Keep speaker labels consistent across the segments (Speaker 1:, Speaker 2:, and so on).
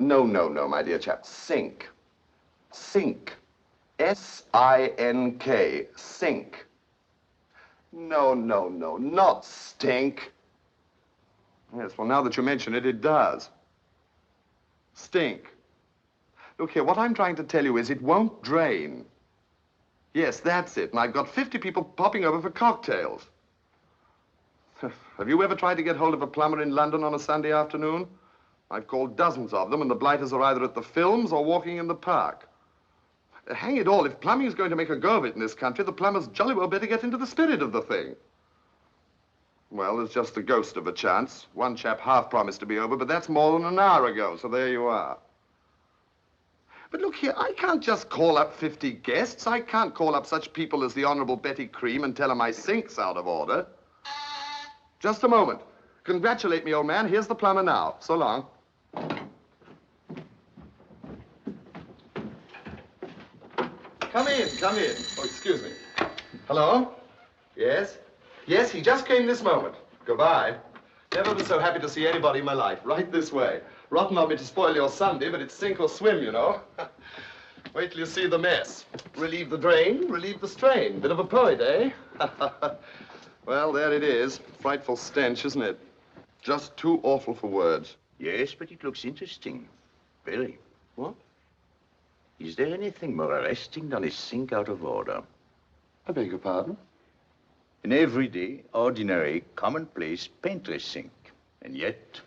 Speaker 1: No, no, no, my dear chap. Sink. Sink. S-I-N-K. Sink. No, no, no, not stink. Yes, well, now that you mention it, it does. Stink. Look here, what I'm trying to tell you is it won't drain. Yes, that's it. And I've got 50 people popping over for cocktails. Have you ever tried to get hold of a plumber in London on a Sunday afternoon? I've called dozens of them, and the blighters are either at the films or walking in the park. Hang it all, if plumbing is going to make a go of it in this country, the plumbers jolly well better get into the spirit of the thing. Well, there's just the ghost of a chance. One chap half promised to be over, but that's more than an hour ago, so there you are. But look here, I can't just call up 50 guests. I can't call up such people as the Honorable Betty Cream and tell her my sink's out of order. Just a moment. Congratulate me, old man. Here's the plumber now. So long. Come in, come in. Oh, excuse me. Hello? Yes? Yes, he just came this moment. Goodbye. Never been so happy to see anybody in my life. Right this way. Rotten of me to spoil your Sunday, but it's sink or swim, you know. Wait till you see the mess. Relieve the drain, relieve the strain. Bit of a poet, eh? Well, there it is. Frightful stench, isn't it? Just too awful for words.
Speaker 2: Yes, but it looks interesting. Very.
Speaker 1: What?
Speaker 2: Is there anything more arresting than a sink out of order?
Speaker 1: I beg your pardon?
Speaker 2: An everyday, ordinary, commonplace painter's sink. And yet,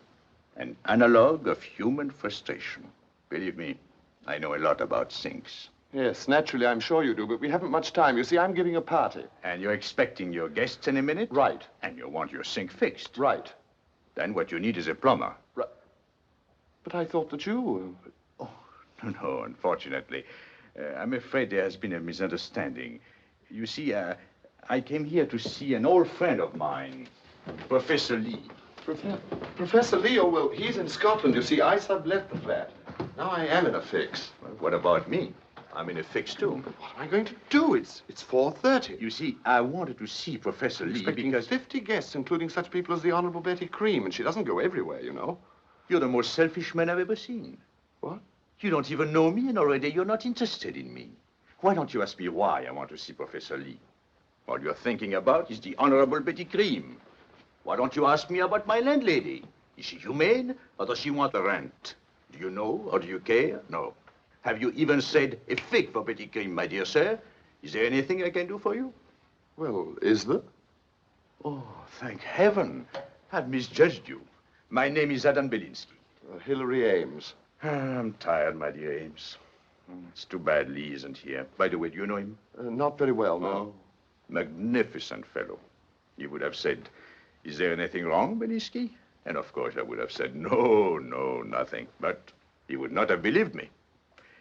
Speaker 2: an analog of human frustration. Believe me, I know a lot about sinks.
Speaker 1: Yes, naturally, I'm sure you do, but we haven't much time. You see, I'm giving a party.
Speaker 2: And you're expecting your guests in a minute?
Speaker 1: Right.
Speaker 2: And you want your sink fixed?
Speaker 1: Right.
Speaker 2: Then what you need is a plumber.
Speaker 1: Right. But I thought that you...
Speaker 2: Oh, no, unfortunately. I'm afraid there has been a misunderstanding. You see, I came here to see an old friend of mine, Professor Lee.
Speaker 1: Professor Lee? Oh, well, he's in Scotland. You see, I sublet the flat. Now I am in a fix.
Speaker 2: Well, what about me? I'm in a fix, too.
Speaker 1: But what am I going to do? It's 4:30.
Speaker 2: You see, I wanted to see Professor Lee because...
Speaker 1: 50 guests, including such people as the Honorable Betty Cream, and she doesn't go everywhere, you know.
Speaker 2: You're the most selfish man I've ever seen.
Speaker 1: What?
Speaker 2: You don't even know me, and already you're not interested in me. Why don't you ask me why I want to see Professor Lee? All you're thinking about is the Honorable Betty Cream. Why don't you ask me about my landlady? Is she humane, or does she want the rent? Do you know, or do you care? No. Have you even said a fig for Betty Cream, my dear sir? Is there anything I can do for you?
Speaker 1: Well, is there?
Speaker 2: Oh, thank heaven. I've misjudged you. My name is Adam Belinsky.
Speaker 1: Hilary Ames.
Speaker 2: I'm tired, my dear Ames. It's too bad Lee isn't here. By the way, do you know him?
Speaker 1: Not very well, no.
Speaker 2: Oh, magnificent fellow. He would have said, is there anything wrong, Belinsky? And of course I would have said, no, nothing. But he would not have believed me.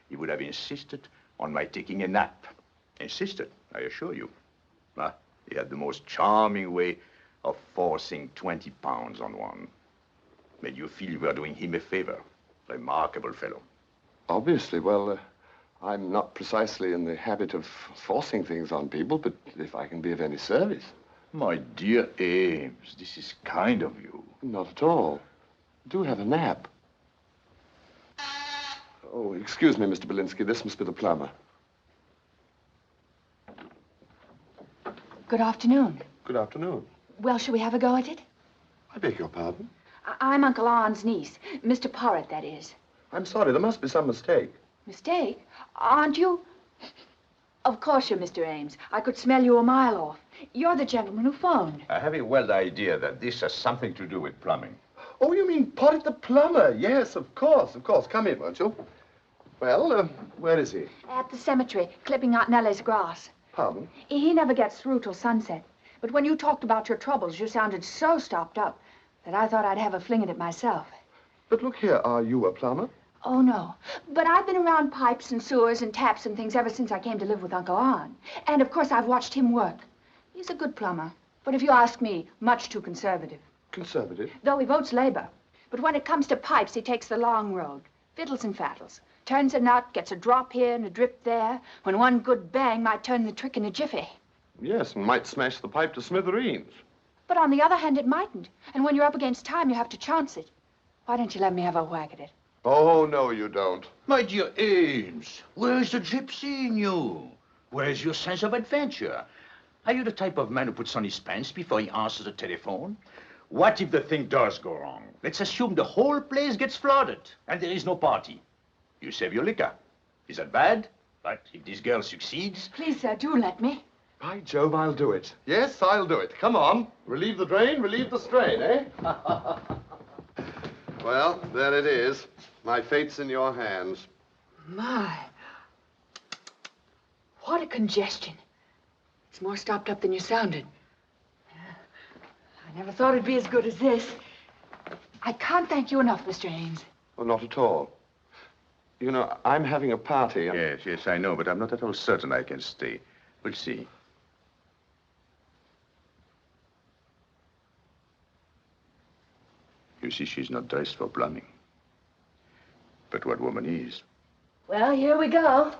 Speaker 2: He would have insisted on my taking a nap. Insisted, I assure you. He had the most charming way of forcing 20 pounds on one. Made you feel you were doing him a favor. Remarkable fellow.
Speaker 1: Obviously, well, I'm not precisely in the habit of forcing things on people, but if I can be of any service.
Speaker 2: My dear Ames, this is kind of you.
Speaker 1: Not at all. Do have a nap. Oh, excuse me, Mr. Belinsky. This must be the plumber.
Speaker 3: Good afternoon.
Speaker 1: Good afternoon.
Speaker 3: Well, shall we have a go at it?
Speaker 1: I beg your pardon?
Speaker 3: I'm Uncle Arne's niece. Mr. Porritt, that is.
Speaker 1: I'm sorry. There must be some mistake.
Speaker 3: Mistake? Aren't you? Of course you're Mr. Ames. I could smell you a mile off. You're the gentleman who phoned.
Speaker 2: I have a wild idea that this has something to do with plumbing.
Speaker 1: Oh, you mean Porritt the plumber? Yes, of course, of course. Come in, won't you? Well, where is he?
Speaker 3: At the cemetery, clipping out Nellie's grass.
Speaker 1: Pardon?
Speaker 3: He never gets through till sunset. But when you talked about your troubles, you sounded so stopped up that I thought I'd have a fling at it myself.
Speaker 1: But look here, are you a plumber?
Speaker 3: Oh, no. But I've been around pipes and sewers and taps and things ever since I came to live with Uncle Arne. And, of course, I've watched him work. He's a good plumber. But if you ask me, much too conservative.
Speaker 1: Conservative?
Speaker 3: Though he votes labor. But when it comes to pipes, he takes the long road. Fiddles and faddles. Turns a nut, gets a drop here and a drip there, when one good bang might turn the trick in a jiffy.
Speaker 1: Yes, and might smash the pipe to smithereens.
Speaker 3: But on the other hand, it mightn't. And when you're up against time, you have to chance it. Why don't you let me have a whack at it?
Speaker 1: Oh, no, you don't.
Speaker 2: My dear Ames, where's the gypsy in you? Where's your sense of adventure? Are you the type of man who puts on his pants before he answers the telephone? What if the thing does go wrong? Let's assume the whole place gets flooded and there is no party. You save your liquor. Is that bad? But if this girl succeeds...
Speaker 3: Please, sir, do let me.
Speaker 1: By Jove, I'll do it. Yes, I'll do it. Come on. Relieve the drain, relieve the strain, eh? Well, there it is. My fate's in your hands.
Speaker 3: My. What a congestion. It's more stopped up than you sounded. I never thought it'd be as good as this. I can't thank you enough, Mr. Ames.
Speaker 1: Well, not at all. You know, I'm having a party.
Speaker 2: Yes, I know, but I'm not at all certain I can stay. We'll see. You see, she's not dressed for plumbing. But what woman is?
Speaker 3: Well, here we go.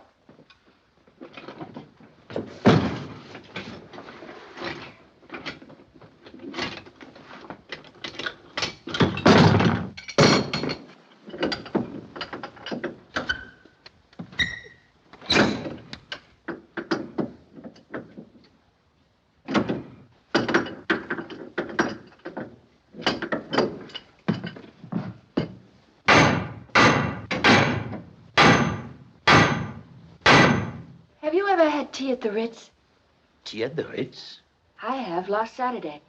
Speaker 3: Have you ever had tea at the Ritz?
Speaker 2: Tea at the Ritz?
Speaker 3: I have, last Saturday.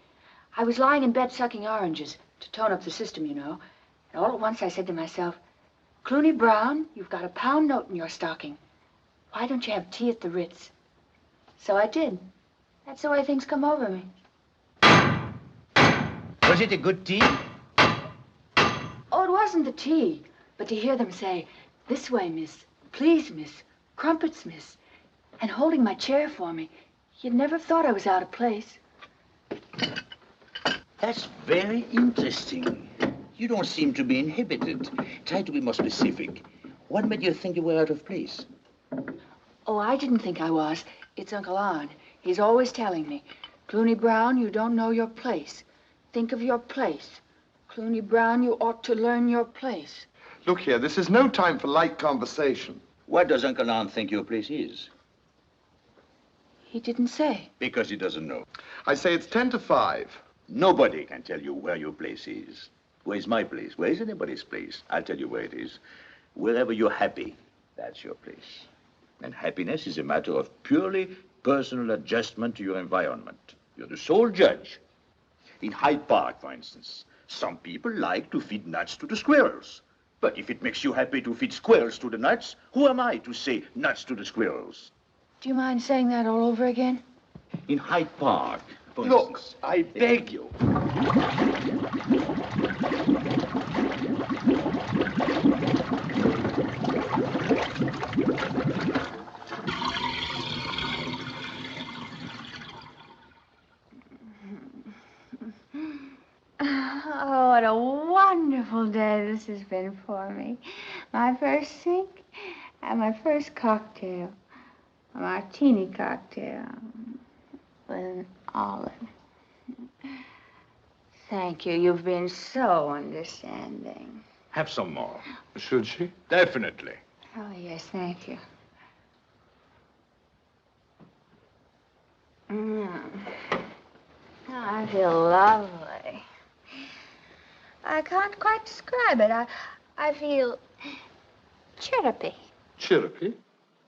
Speaker 3: I was lying in bed sucking oranges to tone up the system, you know. And all at once I said to myself, Cluny Brown, you've got a pound note in your stocking. Why don't you have tea at the Ritz? So I did. That's the way things come over me.
Speaker 2: Was it a good tea?
Speaker 3: Oh, it wasn't the tea, but to hear them say, this way, miss, please, miss, crumpets, miss, and holding my chair for me, you'd never have thought I was out of place.
Speaker 2: That's very interesting. You don't seem to be inhibited. Try to be more specific. What made you think you were out of place?
Speaker 3: Oh, I didn't think I was. It's Uncle Arn. He's always telling me, Cluny Brown, you don't know your place. Think of your place. Cluny Brown, you ought to learn your place.
Speaker 1: Look here, this is no time for light conversation.
Speaker 2: What does Uncle Arn think your place is?
Speaker 3: He didn't say.
Speaker 2: Because he doesn't know.
Speaker 1: I say it's 10 to 5.
Speaker 2: Nobody can tell you where your place is. Where's my place? Where's anybody's place? I'll tell you where it is. Wherever you're happy, that's your place. And happiness is a matter of purely personal adjustment to your environment. You're the sole judge. In Hyde Park, for instance, some people like to feed nuts to the squirrels. But if it makes you happy to feed squirrels to the nuts, who am I to say nuts to the squirrels?
Speaker 3: Do you mind saying that all over again?
Speaker 2: In Hyde Park, for
Speaker 1: Look,
Speaker 2: instance.
Speaker 1: I beg you.
Speaker 4: Oh, what a wonderful day this has been for me. My first sink and my first cocktail. A martini cocktail with an olive. Thank you. You've been so understanding.
Speaker 2: Have some more.
Speaker 1: Should she?
Speaker 2: Definitely.
Speaker 4: Oh, yes, thank you. I feel lovely. I can't quite describe it. I feel chirrupy.
Speaker 1: Chirrupy?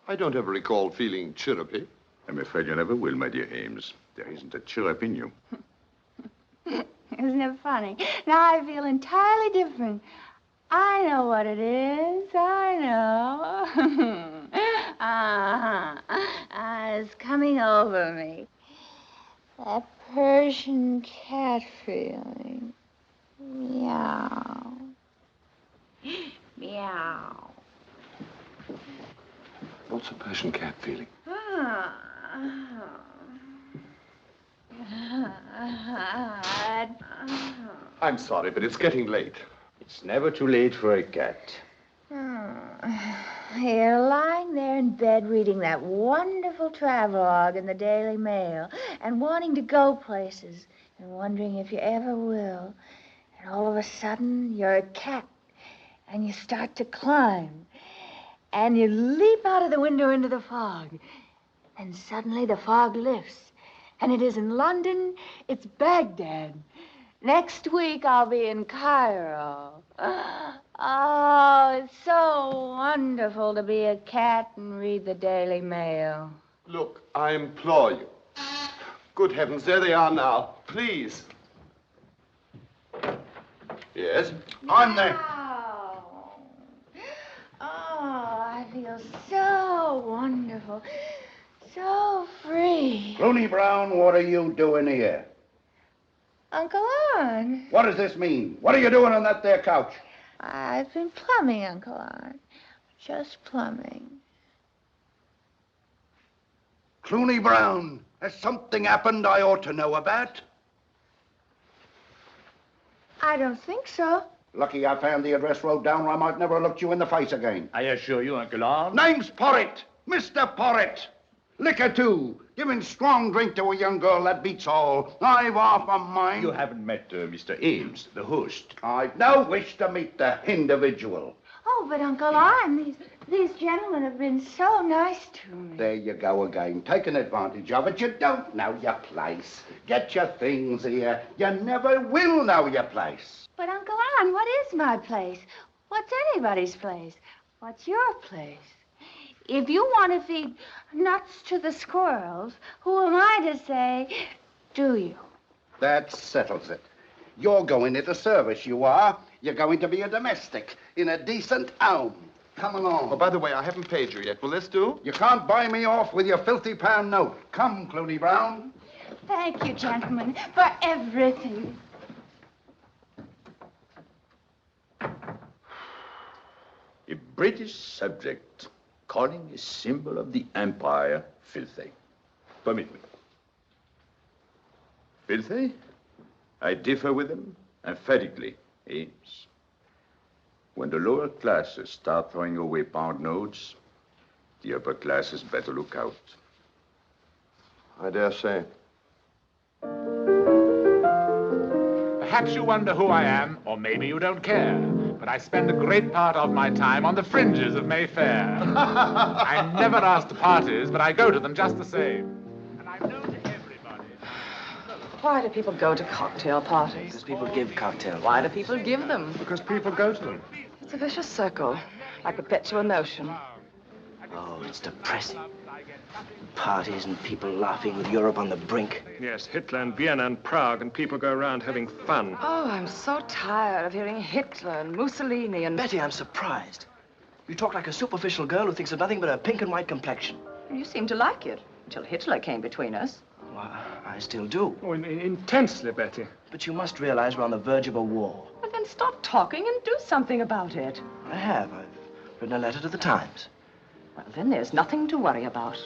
Speaker 1: I don't ever recall feeling chirrupy.
Speaker 2: I'm afraid you never will, my dear Ames. There isn't a chirrup in you.
Speaker 4: Isn't it funny? Now I feel entirely different. I know what it is. I know. It's coming over me. That Persian cat feeling. Meow. Meow.
Speaker 1: What's a Persian cat feeling? I'm sorry, but it's getting late.
Speaker 2: It's never too late for a cat.
Speaker 4: You're lying there in bed reading that wonderful travelogue in the Daily Mail and wanting to go places and wondering if you ever will. And all of a sudden, you're a cat
Speaker 3: and you start to climb. And you leap out of the window into the fog. And suddenly the fog lifts. And it isn't London, it's Baghdad. Next week I'll be in Cairo. Oh, it's so wonderful to be a cat and read the Daily Mail.
Speaker 1: Look, I implore you. Good heavens, there they are now. Please. Yes?
Speaker 2: I'm there.
Speaker 4: Oh, I feel so wonderful. So free.
Speaker 5: Cluny Brown, what are you doing here?
Speaker 4: Uncle Arn.
Speaker 5: What does this mean? What are you doing on that there couch?
Speaker 4: I've been plumbing, Uncle Arn. Just plumbing.
Speaker 5: Cluny Brown, has something happened I ought to know about?
Speaker 4: I don't think so.
Speaker 5: Lucky I found the address wrote down, or I might never have looked you in the face again.
Speaker 2: I assure you, Uncle Arn.
Speaker 5: Name's Porritt. Mr. Porritt. Liquor, too. Giving strong drink to a young girl, that beats all. I've half a mind.
Speaker 2: You haven't met Mr. Ames, the host.
Speaker 5: I've no wish to meet the individual.
Speaker 4: Oh, but Uncle Arn, these gentlemen have been so nice to me.
Speaker 5: There you go again, taking advantage of it. You don't know your place. Get your things here. You never will know your place.
Speaker 4: But Uncle Arn, what is my place? What's anybody's place? What's your place? If you want to feed nuts to the squirrels, who am I to say, do you?
Speaker 5: That settles it. You're going into service, you are. You're going to be a domestic in a decent home. Come along.
Speaker 1: Oh, by the way, I haven't paid you yet. Will this do?
Speaker 5: You can't buy me off with your £50 note. Come, Cluny Brown.
Speaker 4: Thank you, gentlemen, for everything.
Speaker 2: A British subject calling a symbol of the empire filthy. Permit me. Filthy? I differ with him emphatically, Ames. When the lower classes start throwing away pound notes, the upper classes better look out.
Speaker 1: I dare say.
Speaker 6: Perhaps you wonder who I am, or maybe you don't care. But I spend a great part of my time on the fringes of Mayfair. I'm never asked to parties, but I go to them just the same. And I'm known to everybody.
Speaker 7: Why do people go to cocktail parties?
Speaker 8: Because people give cocktails.
Speaker 7: Why do people give them?
Speaker 6: Because people go to them.
Speaker 7: It's a vicious circle, like perpetual motion.
Speaker 8: Oh, it's depressing. Parties and people laughing with Europe on the brink.
Speaker 9: Yes, Hitler and Vienna and Prague, and people go around having fun.
Speaker 7: Oh, I'm so tired of hearing Hitler and Mussolini and...
Speaker 8: Betty, I'm surprised. You talk like a superficial girl who thinks of nothing but a pink and white complexion.
Speaker 7: You seem to like it, until Hitler came between us.
Speaker 8: Well, I still do.
Speaker 9: Oh, intensely, Betty.
Speaker 8: But you must realize we're on the verge of a war.
Speaker 7: Well, then stop talking and do something about it.
Speaker 8: I have. I've written a letter to the Times.
Speaker 7: Well, then there's nothing to worry about.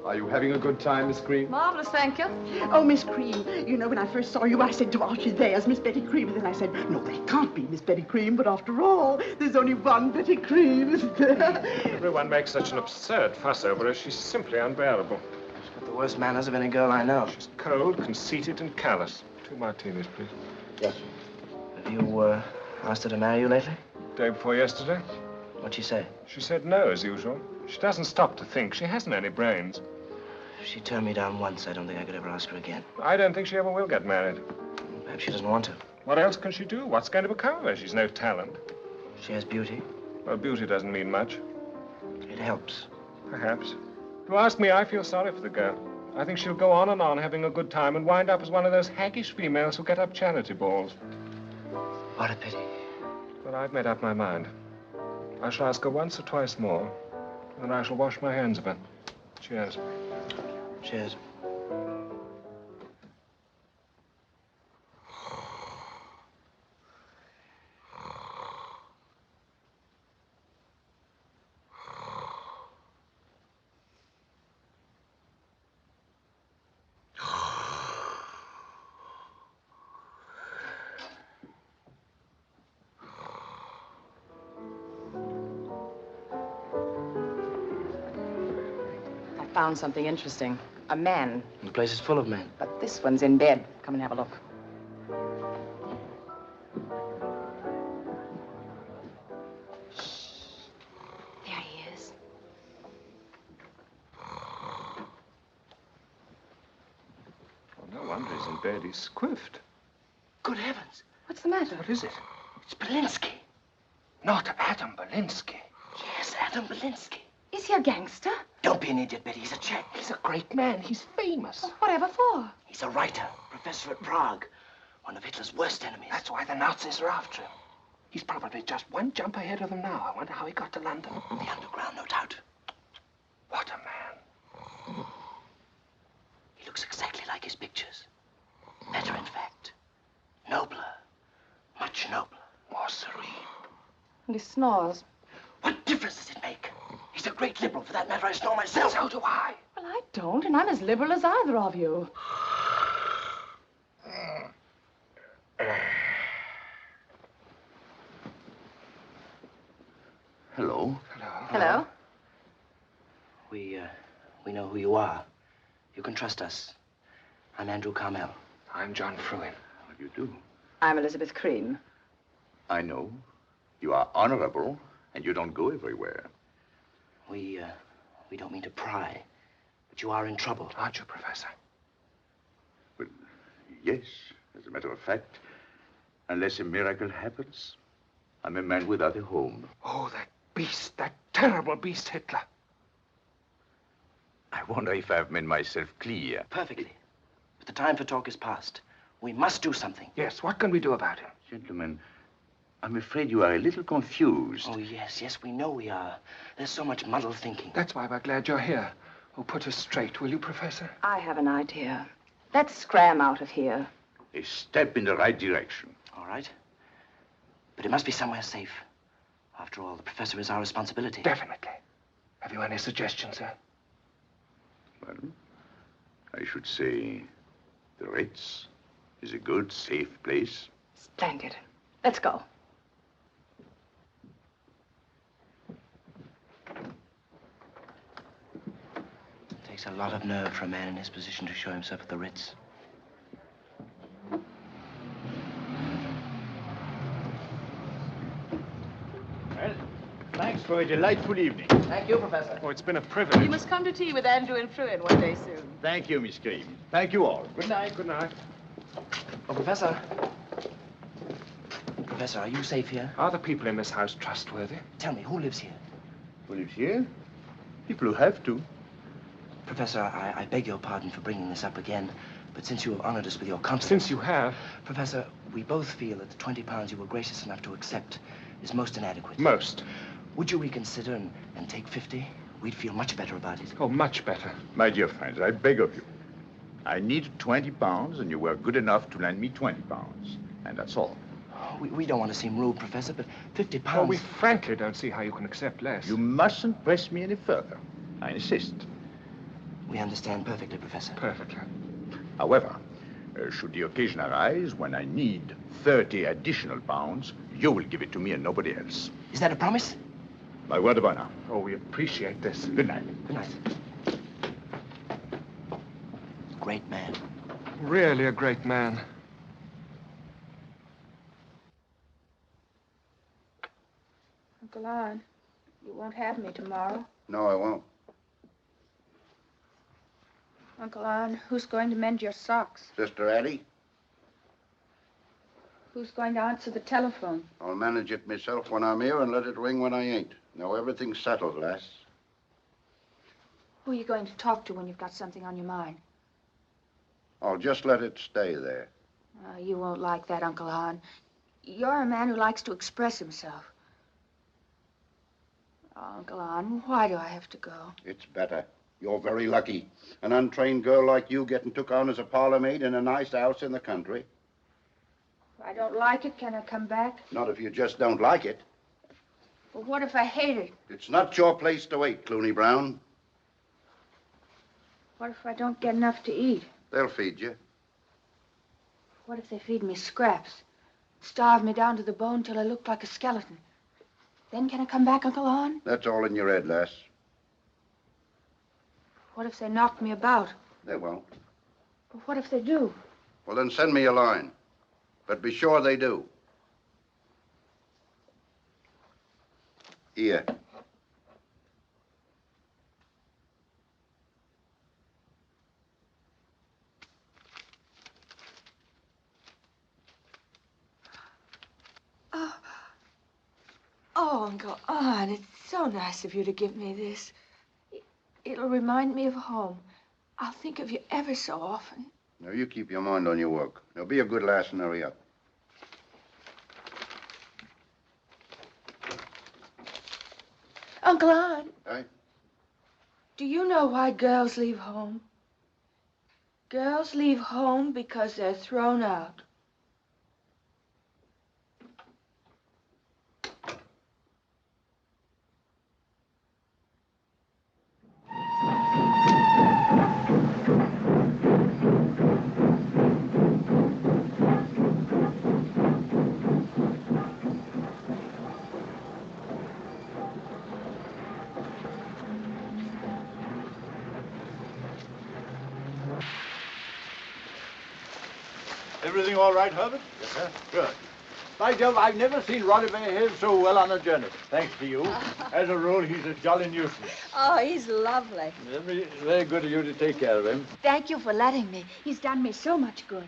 Speaker 1: Are you having a good time, Miss Green?
Speaker 7: Marvelous, thank you.
Speaker 10: Oh, Miss Cream, you know, when I first saw you, I said to Archie, there's Miss Betty Cream. And then I said, no, that can't be Miss Betty Cream. But after all, there's only one Betty Cream, isn't there?
Speaker 9: Everyone makes such an absurd fuss over her. She's simply unbearable.
Speaker 8: She's got the worst manners of any girl I know.
Speaker 9: She's cold, conceited, and callous. 2 martinis, please.
Speaker 8: Yes. Have you, asked her to marry you lately?
Speaker 9: Day before yesterday.
Speaker 8: What'd she say?
Speaker 9: She said no, as usual. She doesn't stop to think. She hasn't any brains.
Speaker 8: If she turned me down once, I don't think I could ever ask her again.
Speaker 9: I don't think she ever will get married.
Speaker 8: Perhaps she doesn't want to.
Speaker 9: What else can she do? What's going to become of her? She's no talent.
Speaker 8: She has beauty.
Speaker 9: Well, beauty doesn't mean much.
Speaker 8: It helps.
Speaker 9: Perhaps. If you ask me, I feel sorry for the girl. I think she'll go on and on having a good time and wind up as one of those haggish females who get up charity balls.
Speaker 8: What a pity.
Speaker 9: But I've made up my mind. I shall ask her once or twice more, and I shall wash my hands of her. Cheers.
Speaker 8: Cheers.
Speaker 7: I found something interesting. A man.
Speaker 8: The place is full of men.
Speaker 7: But this one's in bed. Come and have a look.
Speaker 9: bed. He's squiffed.
Speaker 11: Good heavens.
Speaker 7: What's the matter?
Speaker 9: What is it?
Speaker 11: It's Belinsky.
Speaker 9: Not Adam Belinsky.
Speaker 11: Yes, Adam Belinsky.
Speaker 7: Is he a gangster?
Speaker 11: Don't be an idiot, Betty. He's a Czech.
Speaker 9: He's a great man. He's famous.
Speaker 7: Well, whatever for?
Speaker 11: He's a writer, professor at Prague. One of Hitler's worst enemies.
Speaker 9: That's why the Nazis are after him. He's probably just one jump ahead of them now. I wonder how he got to London.
Speaker 11: The underground, no doubt.
Speaker 9: What a man.
Speaker 11: He looks exactly like his pictures. Better, in fact. Nobler. Much nobler.
Speaker 9: More serene.
Speaker 7: And he snores.
Speaker 11: What difference does it make? He's a great liberal. For that matter, I snore myself.
Speaker 9: So do I.
Speaker 7: Well, I don't, and I'm as liberal as either of you.
Speaker 5: Hello.
Speaker 7: Hello?
Speaker 11: We know who you are. You can trust us. I'm Andrew Carmel.
Speaker 9: I'm John Fruin.
Speaker 5: How do you do?
Speaker 7: I'm Elizabeth Cream.
Speaker 2: I know. You are honorable, and you don't go everywhere.
Speaker 11: We don't mean to pry, but you are in trouble.
Speaker 9: Aren't you, Professor?
Speaker 2: Well, yes, as a matter of fact. Unless a miracle happens, I'm a man without a home.
Speaker 9: Oh, that beast, that terrible beast Hitler.
Speaker 2: I wonder if I've made myself clear.
Speaker 11: Perfectly. But the time for talk is past. We must do something.
Speaker 9: Yes, what can we do about him?
Speaker 2: Gentlemen, I'm afraid you are a little confused.
Speaker 11: Oh, yes, we know we are. There's so much muddled thinking.
Speaker 9: That's why we're glad you're here. Oh, put us straight, will you, Professor?
Speaker 7: I have an idea. Let's scram out of here.
Speaker 2: A step in the right direction.
Speaker 11: All right. But it must be somewhere safe. After all, the professor is our responsibility.
Speaker 9: Definitely. Have you any suggestions, sir?
Speaker 2: Well, I should say the Ritz is a good, safe place.
Speaker 7: Splendid. Let's go.
Speaker 11: It takes a lot of nerve for a man in his position to show himself at the Ritz.
Speaker 2: Well, thanks for a delightful evening.
Speaker 11: Thank you, Professor.
Speaker 9: Oh, it's been a privilege.
Speaker 10: You must come to tea with Andrew and Fruin one day soon.
Speaker 2: Thank you, Miss Cream. Thank you all.
Speaker 11: Good night.
Speaker 9: Good night.
Speaker 11: Oh, Professor. Professor, are you safe here?
Speaker 9: Are the people in this house trustworthy?
Speaker 11: Tell me, who lives here?
Speaker 2: Who lives here? People who have to.
Speaker 11: Professor, I beg your pardon for bringing this up again, but since you have honored us with your confidence...
Speaker 9: Since you have...
Speaker 11: Professor, we both feel that the 20 pounds you were gracious enough to accept is most inadequate.
Speaker 9: Most.
Speaker 11: Would you reconsider and take 50? We'd feel much better about it.
Speaker 9: Oh, much better.
Speaker 2: My dear friends, I beg of you. I need 20 pounds, and you were good enough to lend me 20 pounds. And that's all.
Speaker 11: We don't want to seem rude, Professor, but 50 pounds...
Speaker 9: Well, we frankly don't see how you can accept less.
Speaker 2: You mustn't press me any further. I insist.
Speaker 11: We understand perfectly, Professor.
Speaker 9: Perfectly.
Speaker 2: However, should the occasion arise when I need 30 additional pounds, you will give it to me and nobody else.
Speaker 11: Is that a promise?
Speaker 2: My word of honor.
Speaker 9: Oh, we appreciate this.
Speaker 2: Good night.
Speaker 11: Good night. Great man.
Speaker 9: Really a great man.
Speaker 4: Uncle Ard, you won't have me tomorrow.
Speaker 5: No, I won't.
Speaker 4: Uncle Ard, who's going to mend your socks?
Speaker 5: Sister Addie,
Speaker 4: Who's going to answer the telephone?
Speaker 5: I'll manage it myself when I'm here and let it ring when I ain't. Now everything's settled, lass.
Speaker 3: Who are you going to talk to when you've got something on your mind?
Speaker 5: I'll just let it stay there.
Speaker 3: You won't like that, Uncle Hahn. You're a man who likes to express himself. Oh, Uncle Hahn, why do I have to go?
Speaker 5: It's better. You're very lucky. An untrained girl like you getting took on as a parlor maid in a nice house in the country.
Speaker 4: If I don't like it, can I come back?
Speaker 5: Not if you just don't like it.
Speaker 4: Well, what if I hate it?
Speaker 5: It's not your place to wait, Cluny Brown.
Speaker 4: What if I don't get enough to eat?
Speaker 5: They'll feed you.
Speaker 3: What if they feed me scraps? Starve me down to the bone till I look like a skeleton. Then can I come back, Uncle Hahn?
Speaker 5: That's all in your head, lass.
Speaker 3: What if they knock me about?
Speaker 5: They won't.
Speaker 3: But what if they do?
Speaker 5: Well, then send me a line. But be sure they do. Here.
Speaker 7: Uncle Art, it's so nice of you to give me this. It'll remind me of home. I'll think of you ever so often.
Speaker 5: Now, you keep your mind on your work. Now, be a good lass and hurry up.
Speaker 7: Uncle Art.
Speaker 5: Aye?
Speaker 7: Do you know why girls leave home? Girls leave home because they're thrown out.
Speaker 12: Everything all right, Herbert? Yes, sir. Good. By Jove, I've never seen Roddy behave so well on a journey. Thanks to you. As a rule, he's a jolly nuisance.
Speaker 3: Oh, he's lovely.
Speaker 12: Very good of you to take care of him.
Speaker 3: Thank you for letting me. He's done me so much good.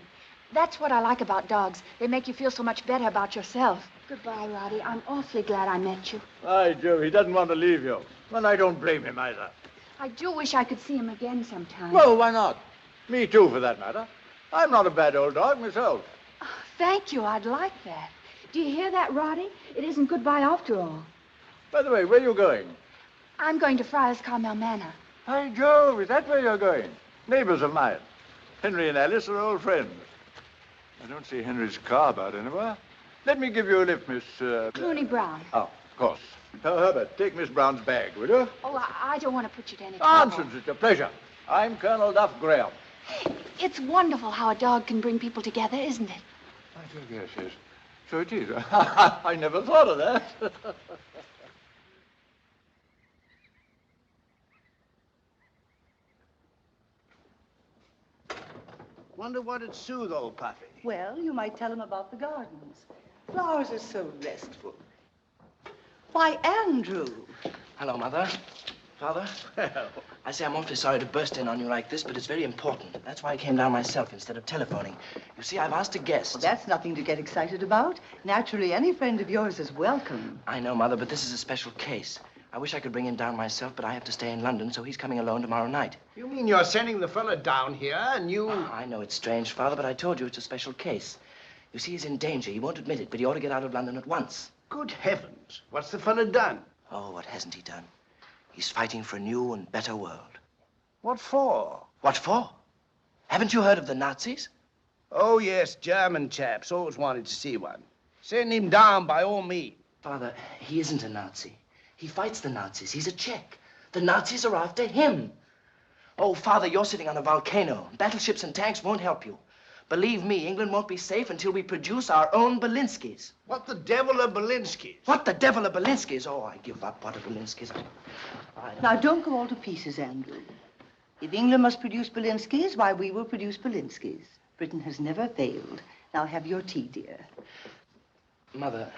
Speaker 3: That's what I like about dogs. They make you feel so much better about yourself. Goodbye, Roddy. I'm awfully glad I met you.
Speaker 12: By Jove, he doesn't want to leave you. And I don't blame him either.
Speaker 3: I do wish I could see him again sometime.
Speaker 12: Well, why not? Me too, for that matter. I'm not a bad old dog myself.
Speaker 3: Oh, thank you. I'd like that. Do you hear that, Roddy? It isn't goodbye after all.
Speaker 12: By the way, where are you going?
Speaker 3: I'm going to Friars Carmel Manor.
Speaker 12: By Jove, is that where you're going? Neighbors of mine. Henry and Alice are old friends. I don't see Henry's car about anywhere. Let me give you a lift, Miss...
Speaker 3: Cluny Brown.
Speaker 12: Oh, of course. Herbert, take Miss Brown's bag, will you?
Speaker 3: Oh, I don't want to put you to any trouble.
Speaker 12: Nonsense, it's a pleasure. I'm Colonel Duff Graham.
Speaker 3: It's wonderful how a dog can bring people together, isn't it?
Speaker 12: Yes. So it is. I never thought of that.
Speaker 5: Wonder what it'd soothe old Puffy.
Speaker 10: Well, you might tell him about the gardens. Flowers are so restful. Why, Andrew.
Speaker 8: Hello, Mother. Father?
Speaker 5: Well,
Speaker 8: I say I'm awfully sorry to burst in on you like this, but it's very important. That's why I came down myself instead of telephoning. You see, I've asked a guest.
Speaker 10: Well, that's nothing to get excited about. Naturally, any friend of yours is welcome.
Speaker 8: I know, Mother, but this is a special case. I wish I could bring him down myself, but I have to stay in London, so he's coming alone tomorrow night.
Speaker 5: you mean you're sending the fella down here and you...
Speaker 8: Oh, I know it's strange, Father, but I told you it's a special case. You see, he's in danger. He won't admit it, but he ought to get out of London at once.
Speaker 5: Good heavens. What's the fella done?
Speaker 8: Oh, what hasn't he done? He's fighting for a new and better world.
Speaker 5: What for?
Speaker 8: What for? Haven't you heard of the Nazis?
Speaker 5: Oh, yes, German chaps. Always wanted to see one. Send him down by all means.
Speaker 8: Father, he isn't a Nazi. He fights the Nazis. He's a Czech. The Nazis are after him. Oh, Father, you're sitting on a volcano. Battleships and tanks won't help you. Believe me, England won't be safe until we produce our own Belinskis.
Speaker 5: What the devil are Belinskis?
Speaker 8: What the devil are Belinskis? Oh, I give up. What are Belinskis?
Speaker 10: Now, don't go all to pieces, Andrew. If England must produce Belinskis, why, we will produce Belinskis. Britain has never failed. Now, have your tea, dear.
Speaker 8: Mother,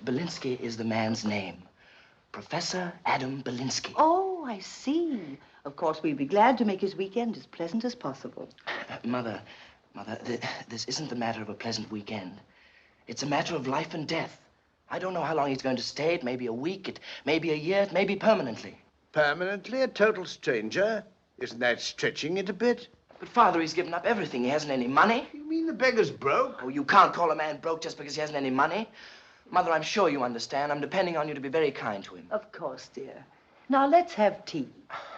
Speaker 8: Belinsky is the man's name. Professor Adam Belinsky.
Speaker 10: Oh, I see. Of course, we'd be glad to make his weekend as pleasant as possible.
Speaker 8: Mother, this isn't a matter of a pleasant weekend. It's a matter of life and death. I don't know how long he's going to stay. It may be a week, it may be a year, it may be permanently.
Speaker 5: Permanently a total stranger? Isn't that stretching it a bit?
Speaker 8: But, Father, he's given up everything. He hasn't any money.
Speaker 5: You mean the beggar's broke?
Speaker 8: Oh, you can't call a man broke just because he hasn't any money. Mother, I'm sure you understand. I'm depending on you to be very kind to him.
Speaker 10: Of course, dear. Now, let's have tea.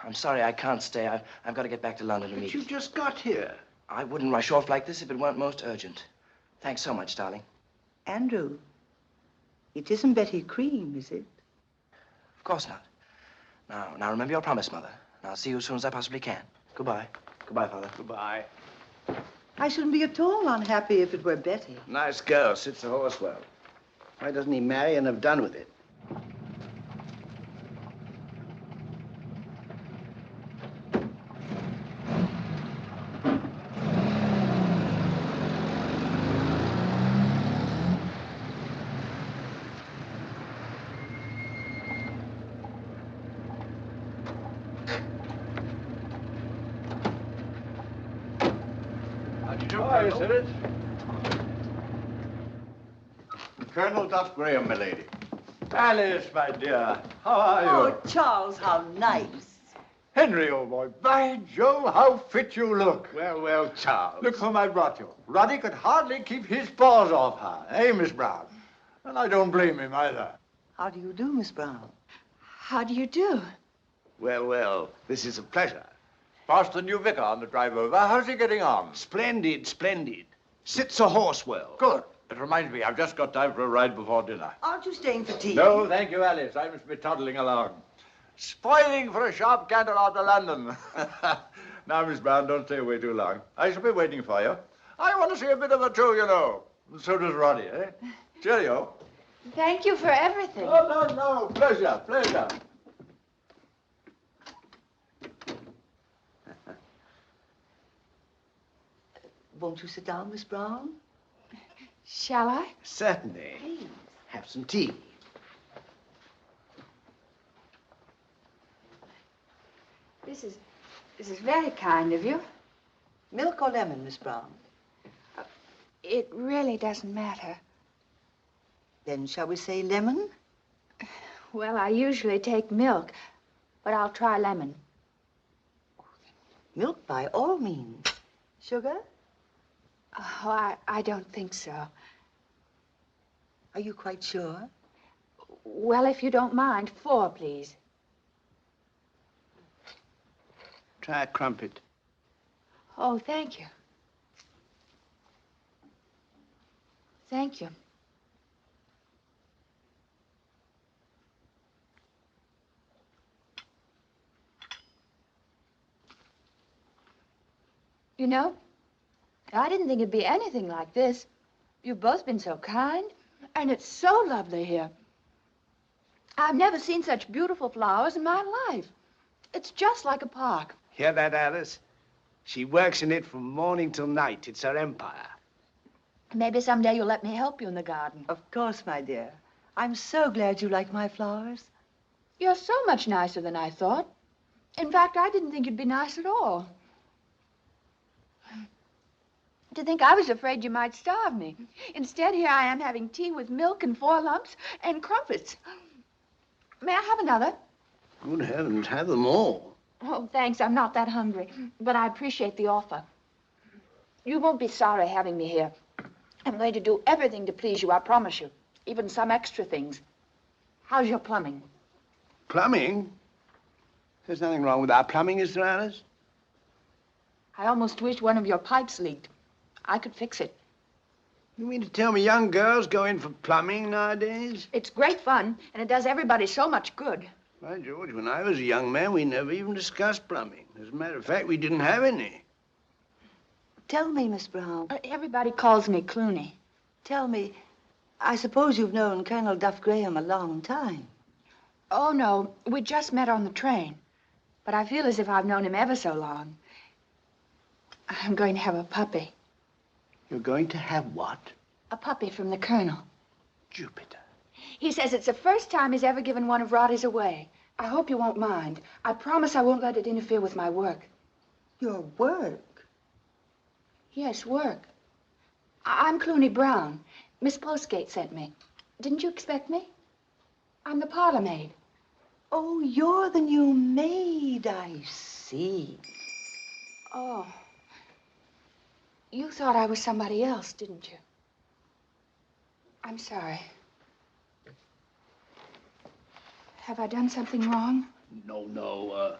Speaker 8: I'm sorry I can't stay. I've got to get back to London to meet.
Speaker 5: But you just got here.
Speaker 8: I wouldn't rush off like this if it weren't most urgent. Thanks so much, darling.
Speaker 10: Andrew, it isn't Betty Cream, is it?
Speaker 8: Of course not. Now remember your promise, Mother. And I'll see you as soon as I possibly can. Goodbye. Goodbye, Father.
Speaker 5: Goodbye.
Speaker 10: I shouldn't be at all unhappy if it were Betty.
Speaker 5: Nice girl, sits the horse well. Why doesn't he marry and have done with it?
Speaker 12: Hi, Cyril.
Speaker 5: Colonel Duff Graham, milady.
Speaker 12: Alice, my dear, how are you?
Speaker 10: Oh, Charles, how nice.
Speaker 12: Henry, old boy, by Jove, how fit you look.
Speaker 5: Well, well, Charles.
Speaker 12: Look whom I brought you. Roddy could hardly keep his paws off her, eh, Miss Brown? And I don't blame him either.
Speaker 10: How do you do, Miss Brown?
Speaker 7: How do you do?
Speaker 5: Well, well, this is a pleasure.
Speaker 12: Passed the new vicar on the drive over. How's he getting on?
Speaker 5: Splendid, splendid. Sits a horse well.
Speaker 12: Good. It reminds me, I've just got time for a ride before dinner.
Speaker 10: Aren't you staying for tea?
Speaker 12: No, thank you, Alice. I must be toddling along. Spoiling for a sharp canter out to London. Now, Miss Brown, don't stay away too long. I shall be waiting for you. I want to see a bit of her too, you know. And so does Roddy, eh? Cheerio.
Speaker 7: Thank you for everything.
Speaker 12: Oh, no. Pleasure, pleasure.
Speaker 10: Won't you sit down, Miss Brown?
Speaker 7: Shall I?
Speaker 5: Certainly.
Speaker 10: Please.
Speaker 5: Have some tea.
Speaker 3: This is very kind of you.
Speaker 10: Milk or lemon, Miss Brown?
Speaker 3: It really doesn't matter.
Speaker 10: Then shall we say lemon?
Speaker 3: Well, I usually take milk, but I'll try lemon.
Speaker 10: Milk by all means. Sugar?
Speaker 3: Oh, I don't think so.
Speaker 10: Are you quite sure?
Speaker 3: Well, if you don't mind, 4, please.
Speaker 5: Try a crumpet.
Speaker 3: Oh, thank you. Thank you. You know, I didn't think it'd be anything like this. You've both been so kind, and it's so lovely here. I've never seen such beautiful flowers in my life. It's just like a park.
Speaker 5: Hear that, Alice? She works in it from morning till night. It's her empire.
Speaker 3: Maybe someday you'll let me help you in the garden.
Speaker 10: Of course, my dear. I'm so glad you like my flowers.
Speaker 3: You're so much nicer than I thought. In fact, I didn't think you'd be nice at all. To think I was afraid you might starve me. Instead, here I am having tea with milk and 4 lumps and crumpets. May I have another?
Speaker 5: Good heavens, have them all.
Speaker 3: Oh, thanks. I'm not that hungry, but I appreciate the offer. You won't be sorry having me here. I'm going to do everything to please you, I promise you. Even some extra things. How's your plumbing?
Speaker 5: Plumbing? There's nothing wrong with our plumbing, is there, Alice?
Speaker 3: I almost wish one of your pipes leaked. I could fix it.
Speaker 5: You mean to tell me young girls go in for plumbing nowadays?
Speaker 3: It's great fun, and it does everybody so much good.
Speaker 5: By George, when I was a young man, we never even discussed plumbing. As a matter of fact, we didn't have any.
Speaker 10: Tell me, Miss Brown.
Speaker 3: Everybody calls me Cluny.
Speaker 10: Tell me, I suppose you've known Colonel Duff Graham a long time.
Speaker 3: Oh, no, we just met on the train. But I feel as if I've known him ever so long. I'm going to have a puppy.
Speaker 5: You're going to have what?
Speaker 3: A puppy from the Colonel.
Speaker 5: Jupiter.
Speaker 3: He says it's the first time he's ever given one of Roddy's away. I hope you won't mind. I promise I won't let it interfere with my work.
Speaker 10: Your work?
Speaker 3: Yes, work. I'm Cluny Brown. Miss Postgate sent me. Didn't you expect me? I'm the parlor maid.
Speaker 10: Oh, you're the new maid, I see.
Speaker 3: Oh. You thought I was somebody else, didn't you? I'm sorry. Have I done something wrong?
Speaker 5: No.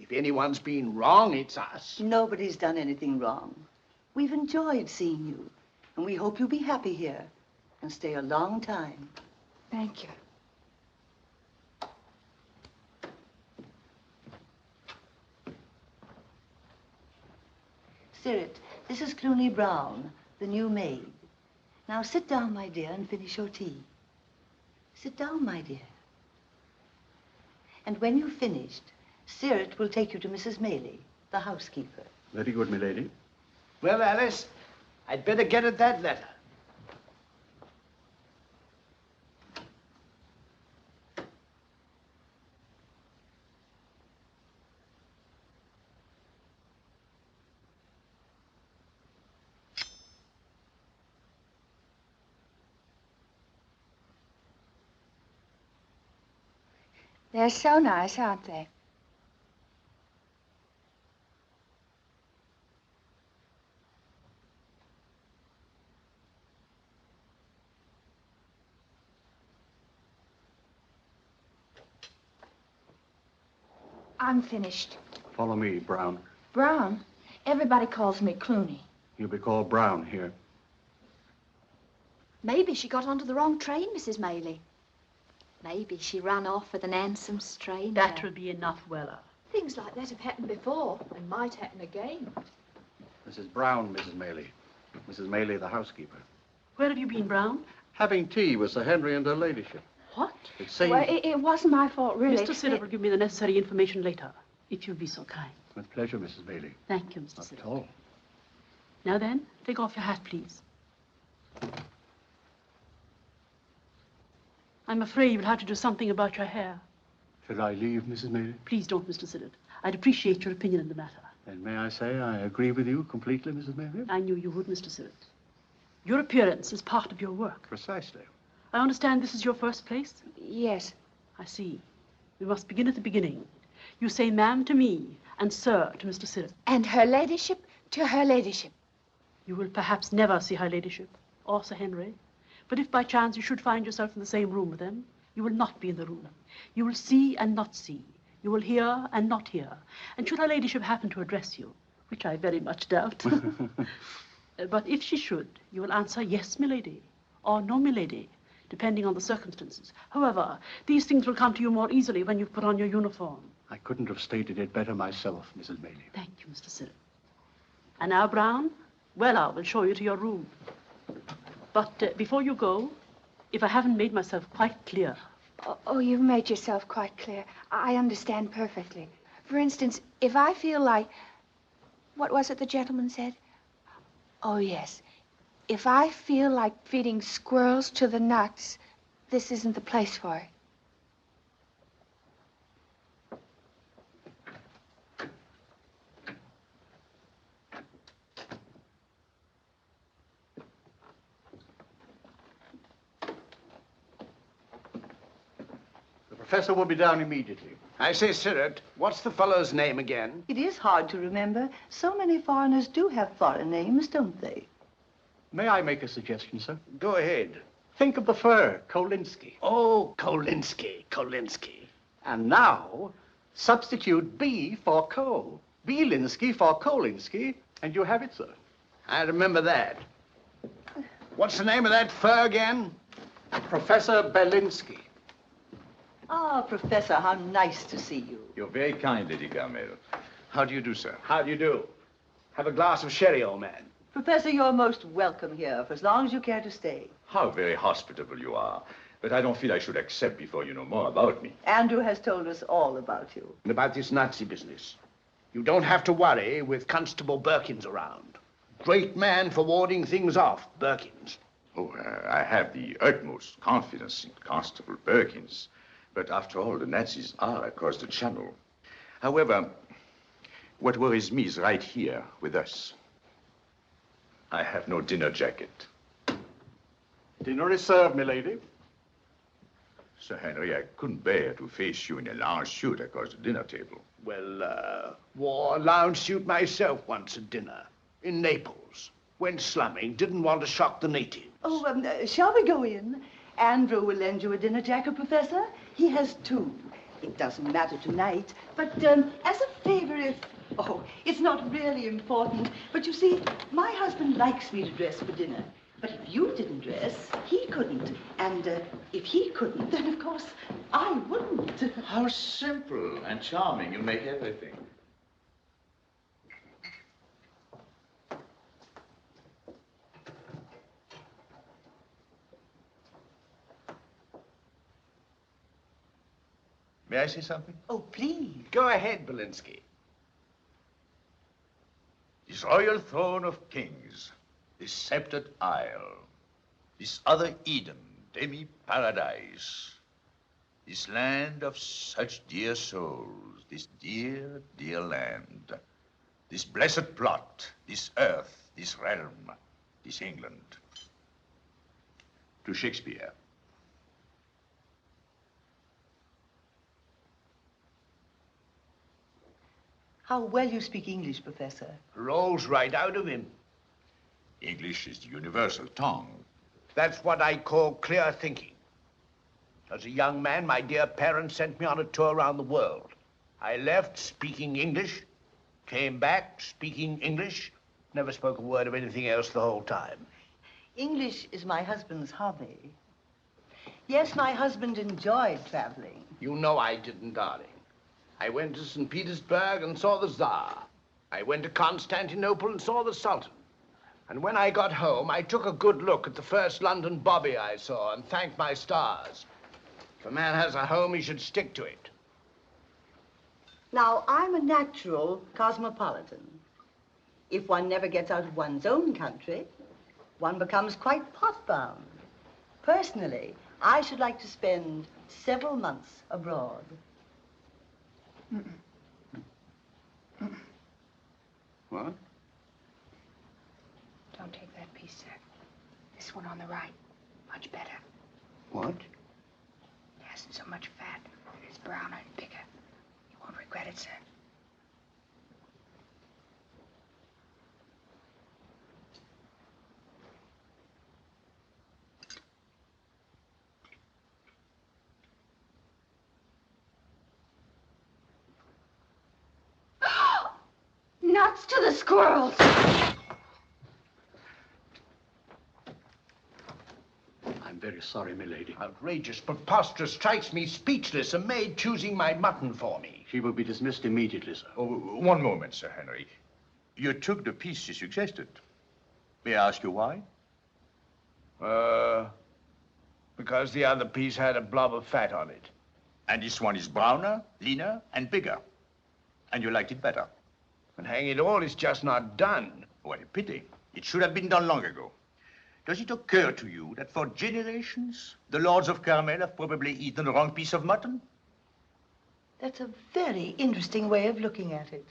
Speaker 5: If anyone's been wrong, it's us.
Speaker 10: Nobody's done anything wrong. We've enjoyed seeing you, and we hope you'll be happy here and stay a long time.
Speaker 3: Thank you.
Speaker 10: Cyril, this is Cluny Brown, the new maid. Now sit down, my dear, and finish your tea. Sit down, my dear. And when you've finished, Cyril will take you to Mrs. Maley, the housekeeper.
Speaker 2: Very good, milady.
Speaker 5: Well, Alice, I'd better get at that letter.
Speaker 3: They're so nice, aren't they? I'm finished.
Speaker 13: Follow me, Brown.
Speaker 3: Brown? Everybody calls me Cluny.
Speaker 13: You'll be called Brown here.
Speaker 14: Maybe she got onto the wrong train, Mrs. Maylie. Maybe she ran off with an handsome stranger.
Speaker 15: That will be enough, Weller.
Speaker 7: Things like that have happened before and might happen again.
Speaker 13: Mrs. Brown, Mrs. Maylie. Mrs. Maylie, the housekeeper.
Speaker 15: Where have you been, Brown?
Speaker 13: Having tea with Sir Henry and her ladyship.
Speaker 15: What?
Speaker 13: It seems...
Speaker 3: Well, it wasn't my fault, really.
Speaker 15: Mr. Siddle will give me the necessary information later, if you'll be so kind.
Speaker 13: With pleasure, Mrs. Maylie.
Speaker 15: Thank you, Mr.
Speaker 13: Not
Speaker 15: Siddle.
Speaker 13: at all.
Speaker 15: Now then, take off your hat, please. I'm afraid you'll have to do something about your hair.
Speaker 13: Should I leave, Mrs. Maylie?
Speaker 15: Please don't, Mr. Siddle. I'd appreciate your opinion in the matter.
Speaker 13: Then may I say I agree with you completely, Mrs. Maylie?
Speaker 15: I knew you would, Mr. Siddle. Your appearance is part of your work.
Speaker 13: Precisely.
Speaker 15: I understand this is your first place?
Speaker 3: Yes.
Speaker 15: I see. We must begin at the beginning. You say ma'am to me and sir to Mr. Siddle.
Speaker 3: And her ladyship to her ladyship.
Speaker 15: You will perhaps never see her ladyship or Sir Henry. But if by chance you should find yourself in the same room with them, you will not be in the room. You will see and not see. You will hear and not hear. And should her ladyship happen to address you, which I very much doubt, but if she should, you will answer yes, milady, or no, milady, depending on the circumstances. However, these things will come to you more easily when you've put on your uniform.
Speaker 13: I couldn't have stated it better myself, Mrs. Maylie.
Speaker 15: Thank you, Mr. Siddle. And now, Brown, Weller will show you to your room. But before you go, if I haven't made myself quite clear...
Speaker 3: Oh, you've made yourself quite clear. I understand perfectly. For instance, if I feel like... What was it the gentleman said? Oh, yes. If I feel like feeding squirrels to the nuts, this isn't the place for it.
Speaker 13: The professor will be down immediately.
Speaker 5: I say, Cyril, what's the fellow's name again?
Speaker 10: It is hard to remember. So many foreigners do have foreign names, don't they?
Speaker 13: May I make a suggestion, sir?
Speaker 5: Go ahead.
Speaker 13: Think of the fur, Kolinsky.
Speaker 5: Oh, Kolinsky.
Speaker 13: And now, substitute B for Ko. Bielinski for Kolinsky, and you have it, sir.
Speaker 5: I remember that. What's the name of that fur again?
Speaker 13: Professor Belinsky.
Speaker 10: Ah, Professor, how nice to see you.
Speaker 2: You're very kind, Lady Carmel. How do you do, sir?
Speaker 5: How do you do? Have a glass of sherry, old man.
Speaker 10: Professor, you're most welcome here for as long as you care to stay.
Speaker 2: How very hospitable you are. But I don't feel I should accept before you know more about me.
Speaker 10: Andrew has told us all about you.
Speaker 5: And about this Nazi business. You don't have to worry with Constable Birkins around. Great man for warding things off, Birkins.
Speaker 2: Oh, I have the utmost confidence in Constable Birkins. But after all, the Nazis are across the channel. However, what worries me is right here with us. I have no dinner jacket.
Speaker 13: Dinner is served, milady.
Speaker 2: Sir Henry, I couldn't bear to face you in a lounge suit across the dinner table.
Speaker 5: Well, wore a lounge suit myself once at dinner. In Naples. Went slumming, didn't want to shock the natives.
Speaker 10: Oh, shall we go in? Andrew will lend you a dinner jacket, Professor. He has two. It doesn't matter tonight, but as a favor, if... Oh, it's not really important. But you see, my husband likes me to dress for dinner. But if you didn't dress, he couldn't. And if he couldn't, then of course I wouldn't.
Speaker 2: How simple and charming you make everything. May I say something?
Speaker 10: Oh, please.
Speaker 5: Go ahead, Belinsky.
Speaker 2: This royal throne of kings, this sceptred isle, this other Eden, demi-paradise, this land of such dear souls, this dear, dear land, this blessed plot, this earth, this realm, this England. To Shakespeare.
Speaker 10: how well you speak English, Professor.
Speaker 16: Rolls right out of him.
Speaker 2: English is the universal tongue.
Speaker 16: That's what I call clear thinking. As a young man, my dear parents sent me on a tour around the world. I left speaking English, came back speaking English, never spoke a word of anything else the whole time.
Speaker 10: English is my husband's hobby. Yes, my husband enjoyed traveling.
Speaker 16: You know I didn't, darling. I went to St. Petersburg and saw the Tsar. I went to Constantinople and saw the Sultan. And when I got home, I took a good look at the first London bobby I saw and thanked my stars. If a man has a home, he should stick to it.
Speaker 10: Now, I'm a natural cosmopolitan. If one never gets out of one's own country, one becomes quite pot-bound. Personally, I should like to spend several months abroad.
Speaker 5: What?
Speaker 3: Don't take that piece, sir. This one on the right. Much better.
Speaker 5: What?
Speaker 3: It hasn't so much fat. It's browner and bigger. You won't regret it, sir. Nuts to the squirrels!
Speaker 13: I'm very sorry, milady.
Speaker 16: Outrageous, preposterous, strikes me speechless. A maid choosing my mutton for me.
Speaker 13: She will be dismissed immediately, sir.
Speaker 2: Oh, one moment, Sir Henry. You took the piece she suggested. May I ask you why?
Speaker 16: Because the other piece had a blob of fat on it.
Speaker 2: And this one is browner, leaner, and bigger. And you liked it better.
Speaker 16: And hang it all, it's just not done.
Speaker 2: What a pity. It should have been done long ago. Does it occur to you that for generations, the lords of Carmel have probably eaten the wrong piece of mutton?
Speaker 10: That's a very interesting way of looking at it.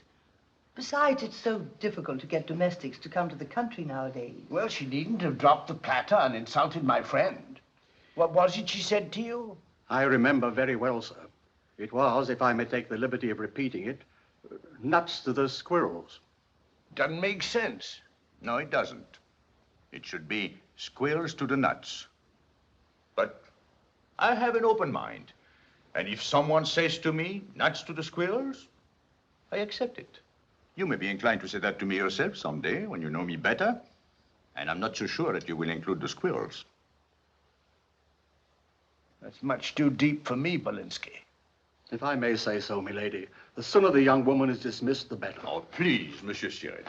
Speaker 10: Besides, it's so difficult to get domestics to come to the country nowadays.
Speaker 16: Well, she needn't have dropped the platter and insulted my friend. What was it she said to you?
Speaker 13: I remember very well, sir. It was, if I may take the liberty of repeating it, nuts to the squirrels.
Speaker 16: Doesn't make sense.
Speaker 2: No, it doesn't. It should be squirrels to the nuts. But I have an open mind. And if someone says to me, nuts to the squirrels, I accept it. You may be inclined to say that to me yourself someday when you know me better. And I'm not so sure that you will include the squirrels.
Speaker 16: That's much too deep for me, Belinsky.
Speaker 13: If I may say so, milady, the sooner the young woman is dismissed, the better.
Speaker 2: Oh, please, Monsieur Siret.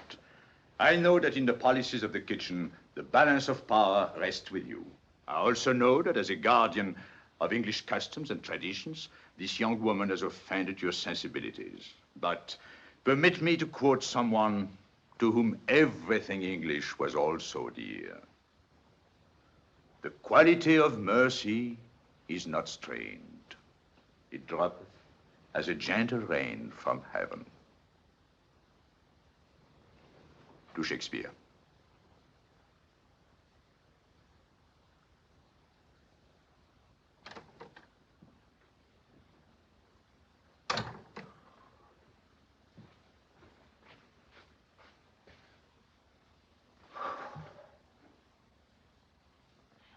Speaker 2: I know that in the policies of the kitchen, the balance of power rests with you. I also know that as a guardian of English customs and traditions, this young woman has offended your sensibilities. But permit me to quote someone to whom everything English was also dear. The quality of mercy is not strained. It droppeth as a gentle rain from heaven. To Shakespeare.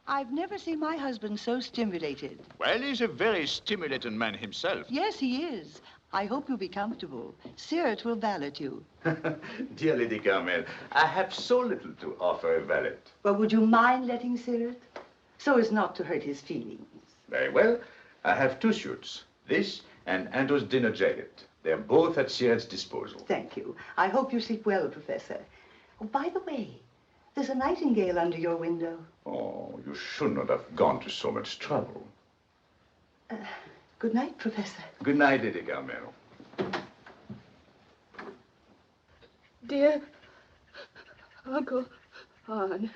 Speaker 10: I've never seen my husband so stimulated.
Speaker 2: Well, he's a very stimulating man himself.
Speaker 10: Yes, he is. I hope you'll be comfortable. Sirt will valet you.
Speaker 2: Dear Lady Carmel, I have so little to offer a valet.
Speaker 10: Well, would you mind letting Sirt? So as not to hurt his feelings.
Speaker 2: Very well. I have two suits. This and Ando's dinner jacket. They're both at Siret's disposal.
Speaker 10: Thank you. I hope you sleep well, Professor. Oh, by the way, there's a nightingale under your window.
Speaker 2: Oh, you should not have gone to so much trouble.
Speaker 10: Good night, Professor.
Speaker 2: Good night, Lady Carmel.
Speaker 7: Dear Uncle Han,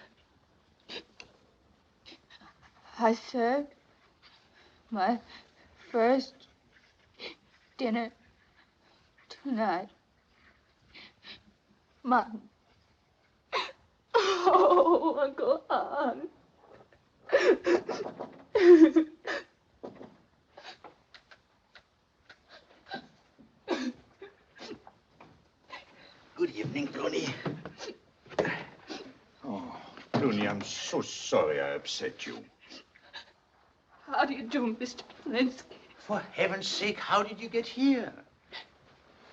Speaker 7: I served my first dinner tonight. Mutton. Oh, Uncle Han.
Speaker 2: I'm so sorry I upset you.
Speaker 7: How do you do, Mr. Belinsky?
Speaker 2: For heaven's sake, how did you get here?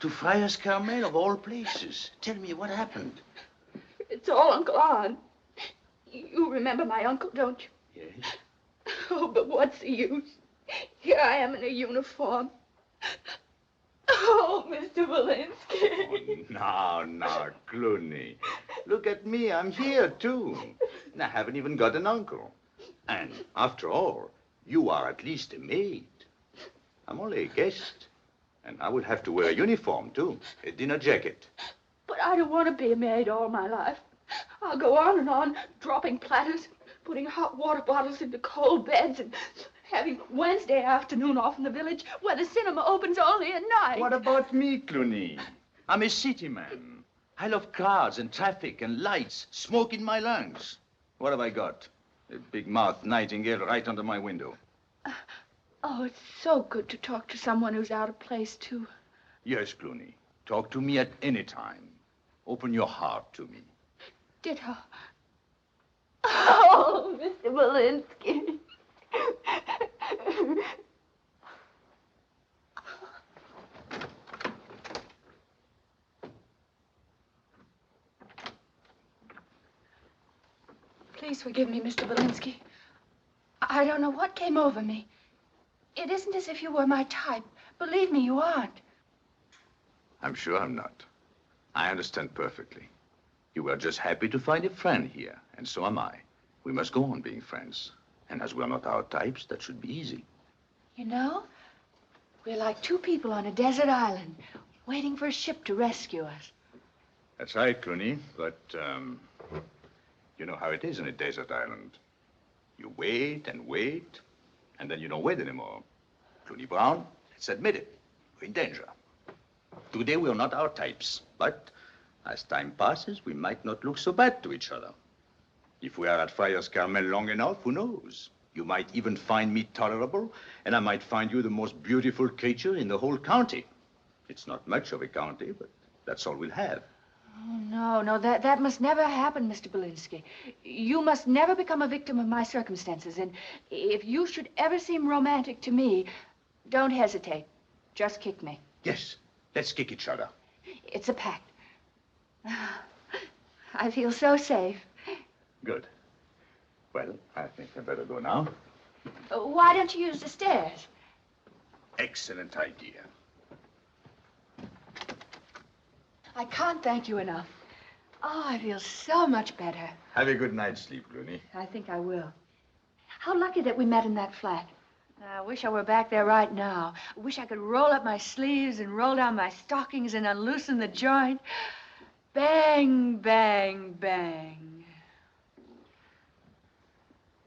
Speaker 2: To Friars Carmel, of all places. Tell me what happened.
Speaker 7: It's all Uncle Arn. You remember my uncle, don't you?
Speaker 2: Yes.
Speaker 7: Oh, but what's the use? Here I am in a uniform. Oh, Mr. Belinsky.
Speaker 2: Oh, now, Cluny. Look at me, I'm here, too. And I haven't even got an uncle. And, after all, you are at least a maid. I'm only a guest. And I will have to wear a uniform, too. A dinner jacket.
Speaker 7: But I don't want to be a maid all my life. I'll go on and on, dropping platters, putting hot water bottles into cold beds, and having Wednesday afternoon off in the village where the cinema opens only at night.
Speaker 2: What about me, Cluny? I'm a city man. I love crowds and traffic and lights, smoke in my lungs. What have I got? A big-mouthed nightingale right under my window.
Speaker 7: Oh, it's so good to talk to someone who's out of place, too.
Speaker 2: Yes, Cluny. Talk to me at any time. Open your heart to me.
Speaker 7: Ditto. Oh, Mr. Belinsky. Please forgive me, Mr. Belinsky. I don't know what came over me. It isn't as if you were my type. Believe me, you aren't.
Speaker 2: I'm sure I'm not. I understand perfectly. You were just happy to find a friend here, and so am I. We must go on being friends. And as we're not our types, that should be easy.
Speaker 3: You know, we're like two people on a desert island, waiting for a ship to rescue us.
Speaker 2: That's right, Cluny, but, you know how it is in a desert island. You wait and wait, and then you don't wait anymore. Cluny Brown, let's admit it. We're in danger. Today, we're not our types, but as time passes, we might not look so bad to each other. If we are at Friars Carmel long enough, who knows? You might even find me tolerable, and I might find you the most beautiful creature in the whole county. It's not much of a county, but that's all we'll have.
Speaker 3: Oh, no, that must never happen, Mr. Belinsky. You must never become a victim of my circumstances, and if you should ever seem romantic to me, don't hesitate. Just kick me.
Speaker 2: Yes, let's kick each other.
Speaker 3: It's a pact. I feel so safe.
Speaker 2: Good. Well, I think I better go now.
Speaker 3: Why don't you use the stairs?
Speaker 2: Excellent idea.
Speaker 3: I can't thank you enough. Oh, I feel so much better.
Speaker 2: Have a good night's sleep, Cluny.
Speaker 3: I think I will. How lucky that we met in that flat. I wish I were back there right now. I wish I could roll up my sleeves and roll down my stockings and unloosen the joint. Bang, bang, bang.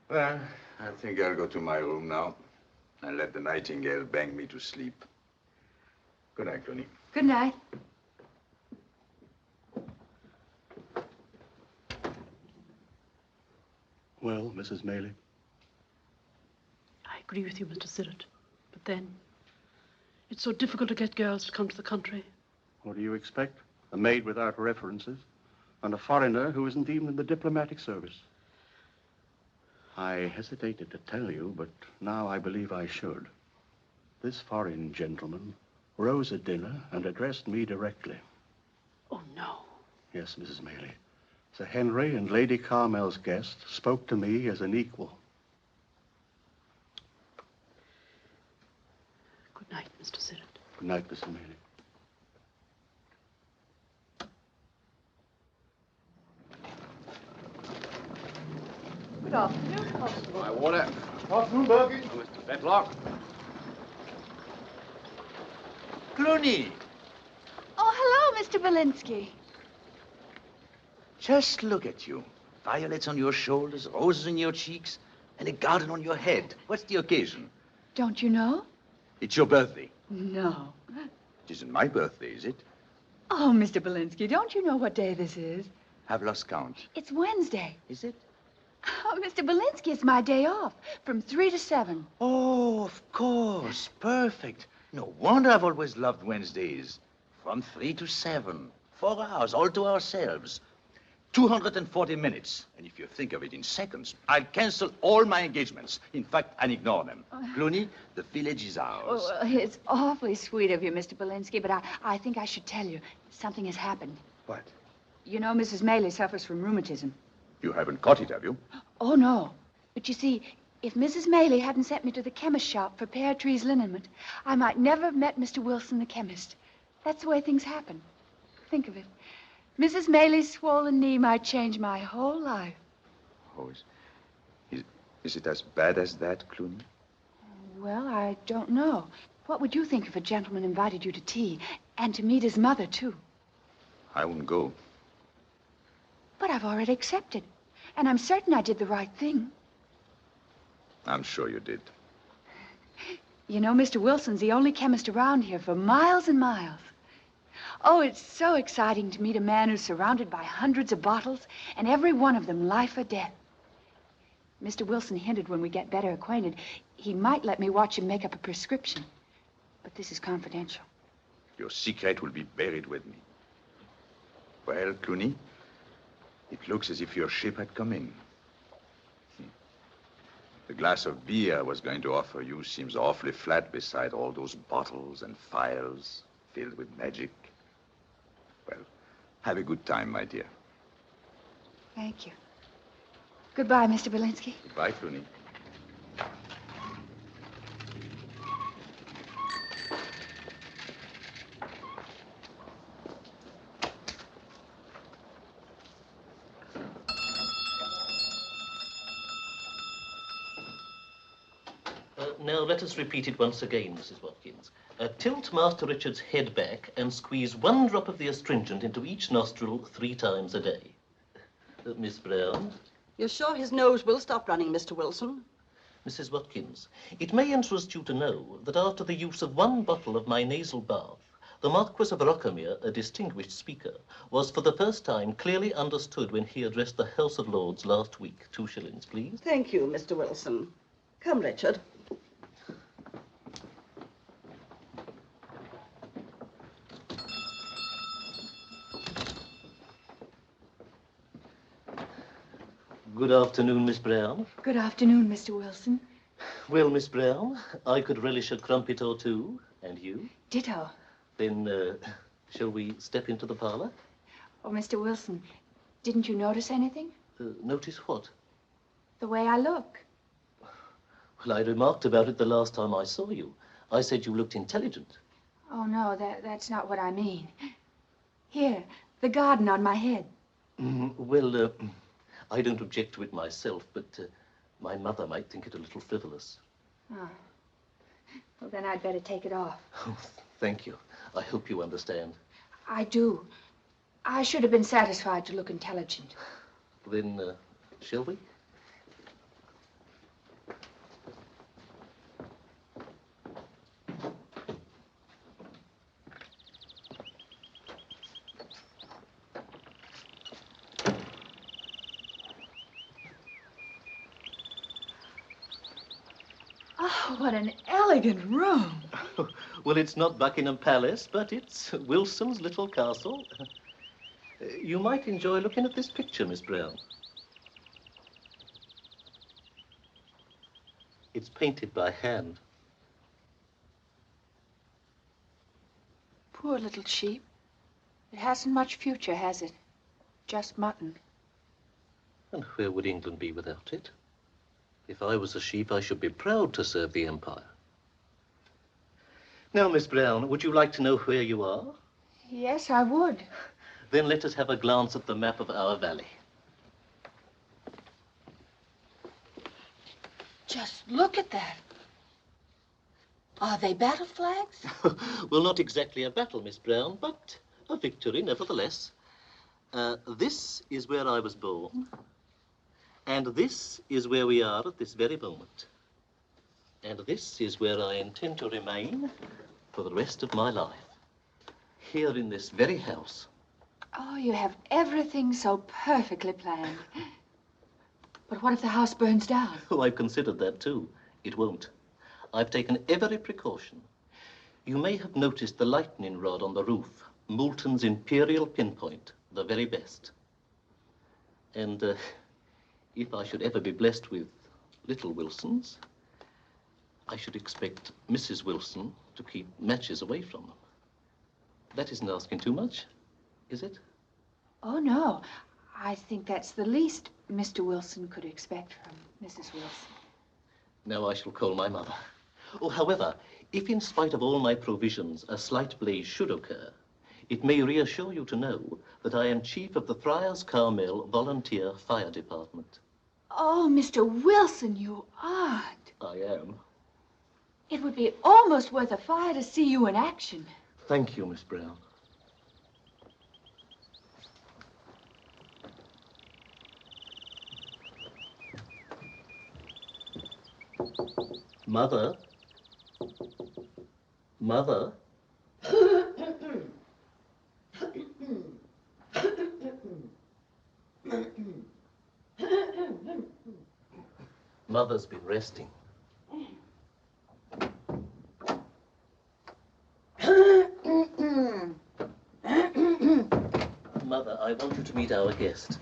Speaker 2: Well, I think I'll go to my room now and let the nightingale bang me to sleep. Good night, Cluny.
Speaker 3: Good night.
Speaker 13: Well, Mrs. Maley?
Speaker 15: I agree with you, Mr. Siddott. But then, it's so difficult to get girls to come to the country.
Speaker 13: What do you expect? A maid without references, and a foreigner who isn't even in the diplomatic service. I hesitated to tell you, but now I believe I should. This foreign gentleman rose at dinner and addressed me directly.
Speaker 15: Oh, no.
Speaker 13: Yes, Mrs. Maley. Sir Henry and Lady Carmel's guest spoke to me as an equal.
Speaker 15: Good night, Mr. Siddott.
Speaker 13: Good night, Mrs. Maley.
Speaker 7: Good afternoon, Constable.
Speaker 16: My water.
Speaker 1: Afternoon, Bergie.
Speaker 16: Oh, Mr. Fetlock.
Speaker 2: Cluny!
Speaker 3: Oh, hello, Mr. Belinsky.
Speaker 2: Just look at you. Violets on your shoulders, roses in your cheeks, and a garden on your head. What's the occasion?
Speaker 3: Don't you know?
Speaker 2: It's your birthday.
Speaker 3: No.
Speaker 2: It isn't my birthday, is it?
Speaker 3: Oh, Mr. Belinsky, don't you know what day this is?
Speaker 2: I've lost count.
Speaker 3: It's Wednesday.
Speaker 2: Is it?
Speaker 3: Oh, Mr. Belinsky, it's my day off, from 3 to 7.
Speaker 2: Oh, of course. Perfect. No wonder I've always loved Wednesdays. From 3 to 7. 4 hours, all to ourselves. 240 minutes. And if you think of it in seconds, I'll cancel all my engagements. In fact, I'll ignore them. Cluny, the village is ours.
Speaker 3: Oh, it's awfully sweet of you, Mr. Belinsky, but I think I should tell you. Something has happened.
Speaker 2: What?
Speaker 3: You know Mrs. Maley suffers from rheumatism.
Speaker 2: You haven't caught it, have you?
Speaker 3: Oh, no. But you see, if Mrs. Maley hadn't sent me to the chemist shop for Pear Tree's liniment, I might never have met Mr. Wilson, the chemist. That's the way things happen. Think of it. Mrs. Maley's swollen knee might change my whole life.
Speaker 2: Oh, is it as bad as that, Cluny?
Speaker 3: Well, I don't know. What would you think if a gentleman invited you to tea and to meet his mother, too?
Speaker 2: I won't go.
Speaker 3: But I've already accepted, and I'm certain I did the right thing.
Speaker 2: I'm sure you did.
Speaker 3: You know, Mr. Wilson's the only chemist around here for miles and miles. Oh, it's so exciting to meet a man who's surrounded by hundreds of bottles, and every one of them life or death. Mr. Wilson hinted when we get better acquainted, he might let me watch him make up a prescription. But this is confidential.
Speaker 2: Your secret will be buried with me. Well, Cluny, it looks as if your ship had come in. The glass of beer I was going to offer you seems awfully flat beside all those bottles and phials filled with magic. Well, have a good time, my dear.
Speaker 3: Thank you. Goodbye, Mr. Belinsky.
Speaker 2: Goodbye, Cluny.
Speaker 11: Now, let us repeat it once again, Mrs. Watkins. Tilt Master Richard's head back and squeeze one drop of the astringent into each nostril 3 times a day. Miss Brown?
Speaker 17: You're sure his nose will stop running, Mr. Wilson?
Speaker 11: Mrs. Watkins, it may interest you to know that after the use of 1 bottle of my nasal bath, the Marquis of Rockamere, a distinguished speaker, was for the first time clearly understood when he addressed the House of Lords last week. 2 shillings, please.
Speaker 17: Thank you, Mr. Wilson. Come, Richard.
Speaker 11: Good afternoon, Miss Brown.
Speaker 3: Good afternoon, Mr. Wilson.
Speaker 11: Well, Miss Brown, I could relish a crumpet or 2. And you?
Speaker 3: Ditto.
Speaker 11: Then, shall we step into the parlor?
Speaker 3: Oh, Mr. Wilson, didn't you notice anything?
Speaker 11: Notice what?
Speaker 3: The way I look.
Speaker 11: Well, I remarked about it the last time I saw you. I said you looked intelligent.
Speaker 3: Oh, no, that's not what I mean. Here, the garden on my head.
Speaker 11: Well, I don't object to it myself, but my mother might think it a little frivolous.
Speaker 3: Oh. Well, then I'd better take it off.
Speaker 11: Oh, thank you. I hope you understand.
Speaker 3: I do. I should have been satisfied to look intelligent.
Speaker 11: Then, shall we?
Speaker 3: Oh, what an elegant room.
Speaker 11: Well, it's not Buckingham Palace, but it's Wilson's little castle. You might enjoy looking at this picture, Miss Brown. It's painted by hand.
Speaker 3: Poor little sheep. It hasn't much future, has it? Just mutton.
Speaker 11: And where would England be without it? If I was a sheep, I should be proud to serve the Empire. Now, Miss Brown, would you like to know where you are?
Speaker 3: Yes, I would.
Speaker 11: Then let us have a glance at the map of our valley.
Speaker 3: Just look at that. Are they battle flags?
Speaker 11: Well, not exactly a battle, Miss Brown, but a victory nevertheless. This is where I was born. And this is where we are at this very moment. And this is where I intend to remain for the rest of my life. Here in this very house.
Speaker 3: Oh, you have everything so perfectly planned. But what if the house burns down?
Speaker 11: Oh, I've considered that too. It won't. I've taken every precaution. You may have noticed the lightning rod on the roof, Moulton's Imperial Pinpoint, the very best. And if I should ever be blessed with little Wilsons, I should expect Mrs. Wilson to keep matches away from them. That isn't asking too much, is it?
Speaker 3: Oh, no. I think that's the least Mr. Wilson could expect from Mrs. Wilson.
Speaker 11: Now I shall call my mother. Oh, however, if in spite of all my provisions a slight blaze should occur, it may reassure you to know that I am chief of the Friars Carmel Volunteer Fire Department.
Speaker 3: Oh, Mr. Wilson, you aren't.
Speaker 11: I am.
Speaker 3: It would be almost worth a fire to see you in action.
Speaker 11: Thank you, Miss Brown. Mother? Mother? Mother's been resting. Mother, I want you to meet our guest.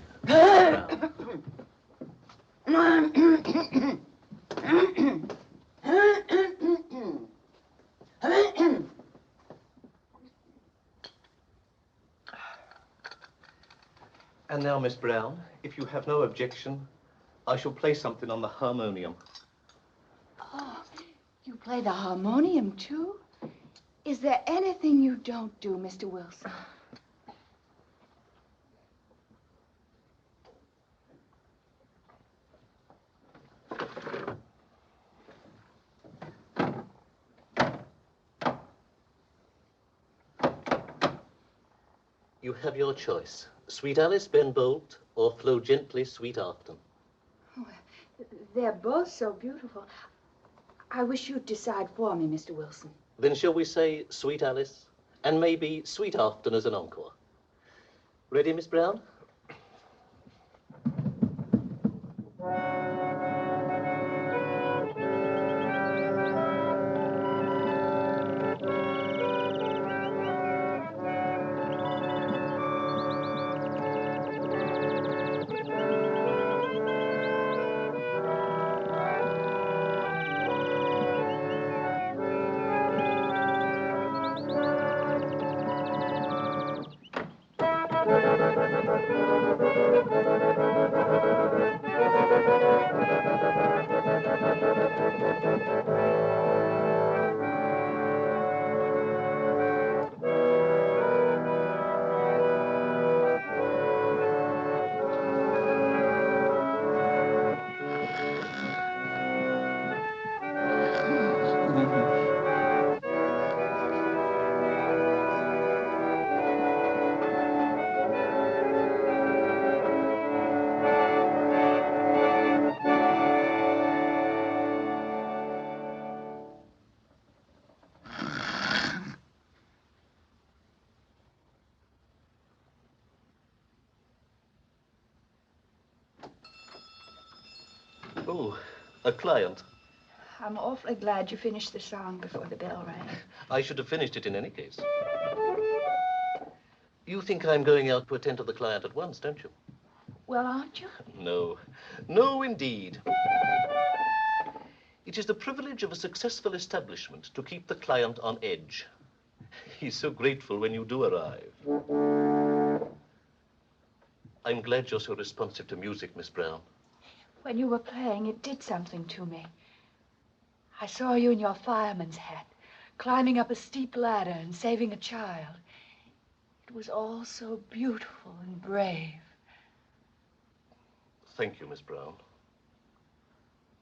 Speaker 11: And now, Miss Brown, if you have no objection, I shall play something on the harmonium.
Speaker 3: Oh, you play the harmonium, too? Is there anything you don't do, Mr. Wilson?
Speaker 11: You have your choice. Sweet Alice, Ben Bolt, or Flow Gently, Sweet Afton.
Speaker 3: Oh, they're both so beautiful. I wish you'd decide for me, Mr. Wilson.
Speaker 11: Then shall we say Sweet Alice, and maybe Sweet Afton as an encore? Ready, Miss Brown? Oh, a client.
Speaker 3: I'm awfully glad you finished the song before the bell rang.
Speaker 11: I should have finished it in any case. You think I'm going out to attend to the client at once, don't you?
Speaker 3: Well, aren't you?
Speaker 11: No. No, indeed. It is the privilege of a successful establishment to keep the client on edge. He's so grateful when you do arrive. I'm glad you're so responsive to music, Miss Brown.
Speaker 3: When you were playing, it did something to me. I saw you in your fireman's hat, climbing up a steep ladder and saving a child. It was all so beautiful and brave.
Speaker 11: Thank you, Miss Brown.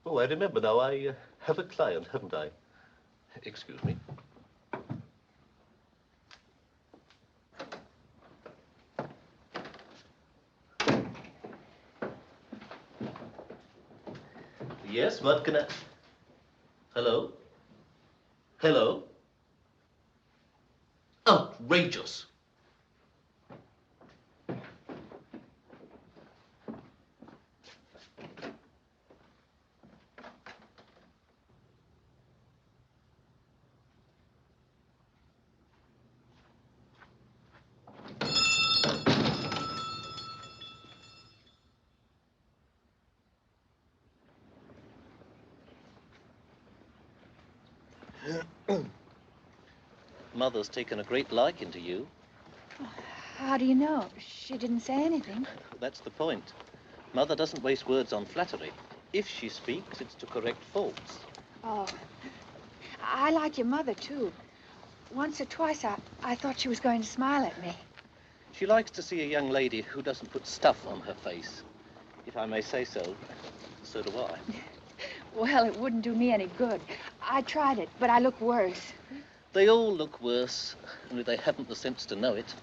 Speaker 11: Oh, I remember now. I have a client, haven't I? Excuse me. Yes, what can I... Hello? Hello? Outrageous. Mother's taken a great liking to you.
Speaker 3: How do you know? She didn't say anything.
Speaker 11: That's the point. Mother doesn't waste words on flattery. If she speaks, it's to correct faults.
Speaker 3: Oh, I like your mother, too. Once or twice, I thought she was going to smile at me.
Speaker 11: She likes to see a young lady who doesn't put stuff on her face. If I may say so, so do I.
Speaker 3: Well, it wouldn't do me any good. I tried it, but I look worse.
Speaker 11: They all look worse, only they haven't the sense to know it.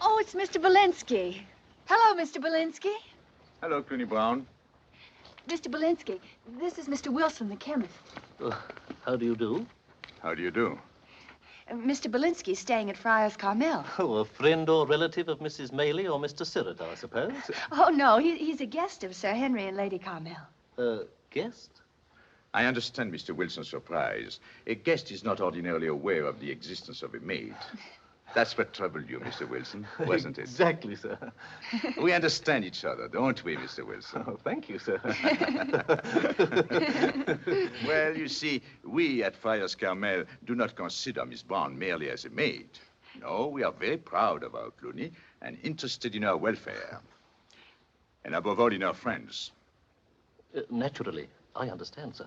Speaker 3: Oh, it's Mr. Belinsky. Hello, Mr. Belinsky.
Speaker 2: Hello, Cluny Brown.
Speaker 3: Mr. Belinsky, this is Mr. Wilson, the chemist.
Speaker 11: How do you do?
Speaker 2: How do you do?
Speaker 3: Mr. Belinsky's staying at Friars Carmel.
Speaker 11: Oh, a friend or relative of Mrs. Maley or Mr. Sirrett, I suppose.
Speaker 3: Oh, no, he's a guest of Sir Henry and Lady Carmel.
Speaker 11: Guest?
Speaker 2: I understand Mr. Wilson's surprise. A guest is not ordinarily aware of the existence of a maid. That's what troubled you, Mr. Wilson, wasn't it?
Speaker 11: Exactly, sir.
Speaker 2: We understand each other, don't we, Mr. Wilson?
Speaker 11: Oh, thank you, sir.
Speaker 2: Well, you see, we at Friars Carmel do not consider Miss Brown merely as a maid. No, we are very proud of our Cluny and interested in her welfare. And above all, in her friends.
Speaker 11: Naturally, I understand, sir.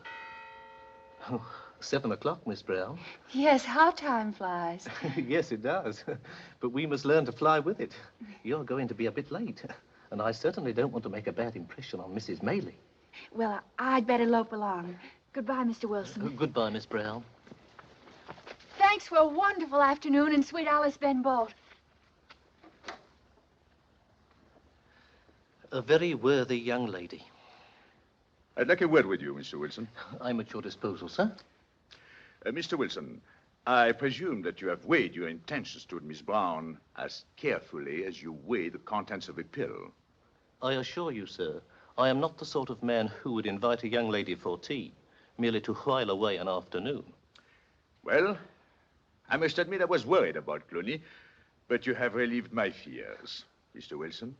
Speaker 11: Oh, 7 o'clock, Miss Brown.
Speaker 3: Yes, how time flies.
Speaker 11: Yes, it does. But we must learn to fly with it. You're going to be a bit late. And I certainly don't want to make a bad impression on Mrs. Maley.
Speaker 3: Well, I'd better lope along. Goodbye, Mr. Wilson.
Speaker 11: Goodbye, Miss Brown.
Speaker 3: Thanks for a wonderful afternoon in sweet Alice Ben Bolt.
Speaker 11: A very worthy young lady.
Speaker 2: I'd like a word with you, Mr. Wilson.
Speaker 11: I'm at your disposal, sir.
Speaker 2: Mr. Wilson, I presume that you have weighed your intentions toward Miss Brown as carefully as you weigh the contents of a pill.
Speaker 11: I assure you, sir, I am not the sort of man who would invite a young lady for tea, merely to while away an afternoon.
Speaker 2: Well, I must admit I was worried about Cluny, but you have relieved my fears. Mr. Wilson,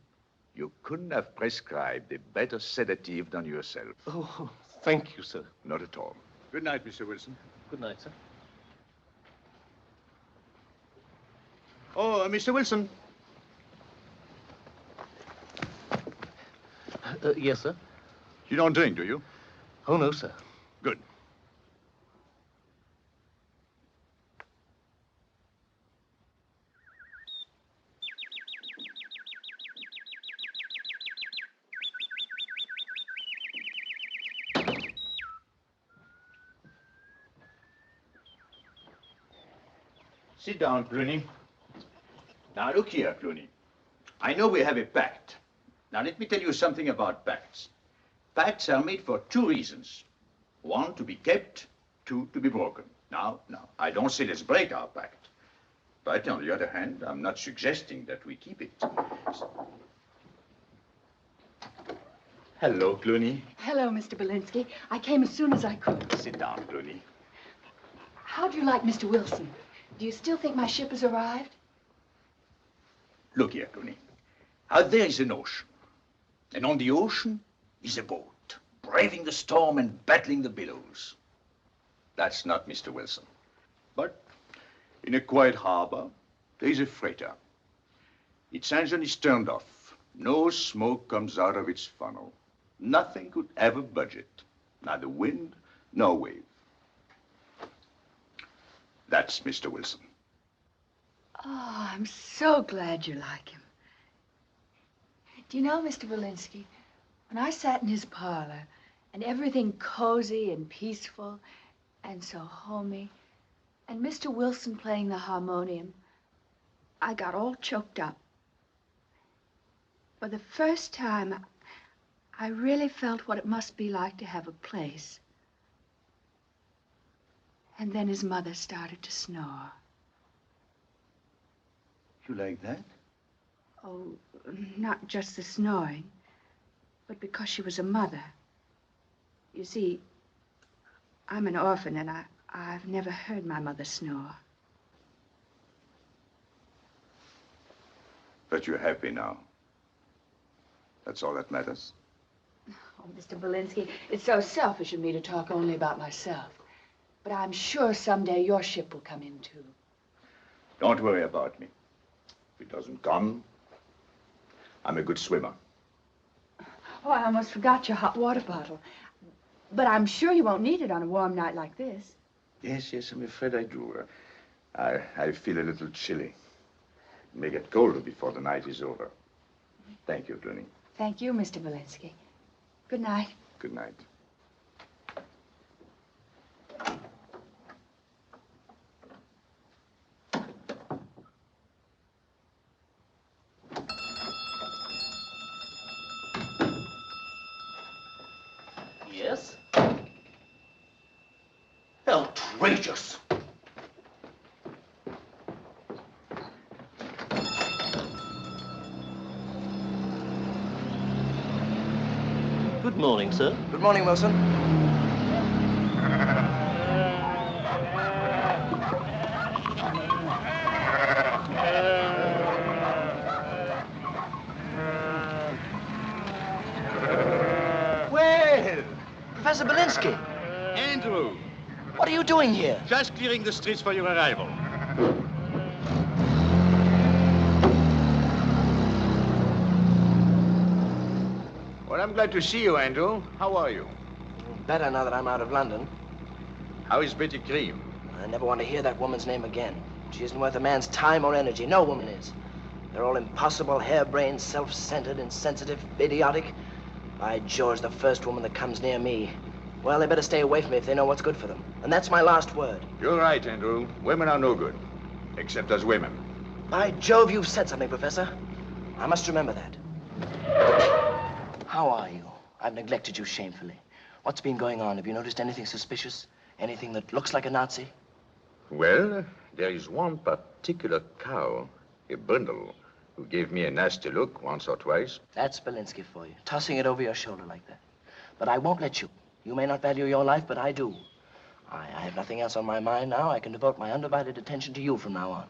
Speaker 2: you couldn't have prescribed a better sedative than yourself.
Speaker 11: Oh, thank you, sir.
Speaker 2: Not at all. Good night, Mr. Wilson.
Speaker 11: Good night, sir.
Speaker 2: Oh, Mr. Wilson.
Speaker 11: Yes, sir.
Speaker 2: You don't drink, do you?
Speaker 11: Oh, no, sir.
Speaker 2: Good. Sit down, Cluny. Now, look here, Cluny. I know we have a pact. Now, let me tell you something about pacts. Pacts are made for 2 reasons. 1, to be kept. 2, to be broken. Now, I don't say let's break our pact. But on the other hand, I'm not suggesting that we keep it. Hello, Cluny.
Speaker 3: Hello, Mr. Belinsky. I came as soon as I could.
Speaker 2: Sit down, Cluny.
Speaker 3: How do you like Mr. Wilson? Do you still think my ship has arrived?
Speaker 2: Look here, Cluny. Out there is an ocean. And on the ocean is a boat, braving the storm and battling the billows. That's not Mr. Wilson. But in a quiet harbor, there is a freighter. Its engine is turned off. No smoke comes out of its funnel. Nothing could ever budge it. Neither wind nor wave. That's Mr. Wilson.
Speaker 3: Oh, I'm so glad you like him. Do you know, Mr. Belinsky, when I sat in his parlor and everything cozy and peaceful and so homey, and Mr. Wilson playing the harmonium, I got all choked up. For the first time, I really felt what it must be like to have a place. And then his mother started to snore.
Speaker 2: You like that?
Speaker 3: Oh, not just the snoring, but because she was a mother. You see, I'm an orphan, and I've never heard my mother snore.
Speaker 2: But you're happy now. That's all that matters.
Speaker 3: Oh, Mr. Belinsky, it's so selfish of me to talk only about myself. But I'm sure someday your ship will come in, too.
Speaker 2: Don't worry about me. If it doesn't come, I'm a good swimmer.
Speaker 3: Oh, I almost forgot your hot water bottle. But I'm sure you won't need it on a warm night like this.
Speaker 2: Yes, I'm afraid I do. I feel a little chilly. It may get colder before the night is over. Thank you, Cluny.
Speaker 3: Thank you, Mr. Belinsky. Good night.
Speaker 2: Good night.
Speaker 8: Yes? Outrageous!
Speaker 11: Good morning, sir.
Speaker 8: Good morning, Wilson.
Speaker 2: Well!
Speaker 8: Professor Belinsky,
Speaker 2: Andrew!
Speaker 8: what are you doing here?
Speaker 2: Just clearing the streets for your arrival. Well, I'm glad to see you, Andrew. How are you?
Speaker 8: Better now that I'm out of London.
Speaker 2: How is Betty Cream?
Speaker 8: I never want to hear that woman's name again. She isn't worth a man's time or energy. No woman is. They're all impossible, harebrained, self-centered, insensitive, idiotic. By George, the first woman that comes near me, well, they better stay away from me if they know what's good for them. And that's my last word.
Speaker 2: You're right, Andrew. Women are no good. Except as women.
Speaker 8: By Jove, you've said something, Professor. I must remember that. How are you? I've neglected you shamefully. What's been going on? Have you noticed anything suspicious? Anything that looks like a Nazi?
Speaker 2: Well, there is one particular cow, a bundle, who gave me a nasty look once or twice.
Speaker 8: That's Belinsky for you, tossing it over your shoulder like that. But I won't let you. You may not value your life, but I do. I have nothing else on my mind now. I can devote my undivided attention to you from now on.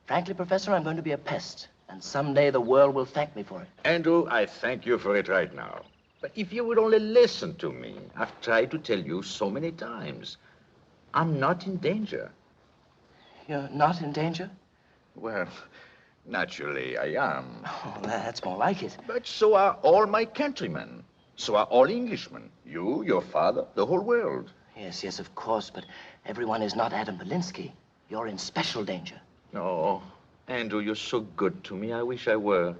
Speaker 8: Frankly, Professor, I'm going to be a pest, and someday the world will thank me for it.
Speaker 2: Andrew, I thank you for it right now. But if you would only listen to me, I've tried to tell you so many times. I'm not in danger.
Speaker 8: You're not in danger?
Speaker 2: Well, naturally I am.
Speaker 8: Oh, that's more like it.
Speaker 2: But so are all my countrymen. So are all Englishmen. You, your father, the whole world.
Speaker 8: Yes, of course, but everyone is not Adam Belinsky. You're in special danger.
Speaker 2: Oh, Andrew, you're so good to me. I wish I were.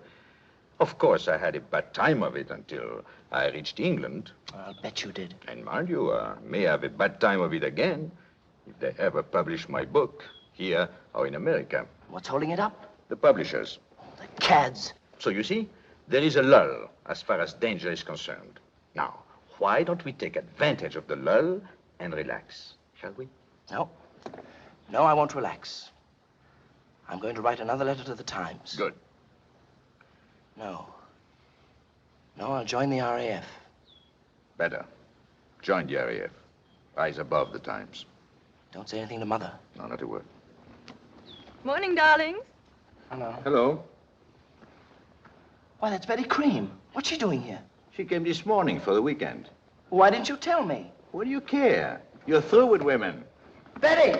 Speaker 2: Of course, I had a bad time of it until I reached England.
Speaker 8: I'll bet you did.
Speaker 2: And mind you, I may have a bad time of it again if they ever publish my book here or in America.
Speaker 8: What's holding it up?
Speaker 2: The publishers.
Speaker 8: The cads.
Speaker 2: So you see, there is a lull as far as danger is concerned. Now, why don't we take advantage of the lull and relax, shall we?
Speaker 8: No. No, I won't relax. I'm going to write another letter to the Times.
Speaker 2: Good.
Speaker 8: No. No, I'll join the RAF.
Speaker 2: Better. Join the RAF. Rise above the Times.
Speaker 8: Don't say anything to Mother.
Speaker 2: No, not a word.
Speaker 7: Morning, darlings.
Speaker 8: Hello.
Speaker 2: Hello.
Speaker 8: Why, that's Betty Cream. What's she doing here?
Speaker 2: She came this morning for the weekend.
Speaker 8: Why didn't you tell me?
Speaker 2: What do you care? You're through with women.
Speaker 8: Betty!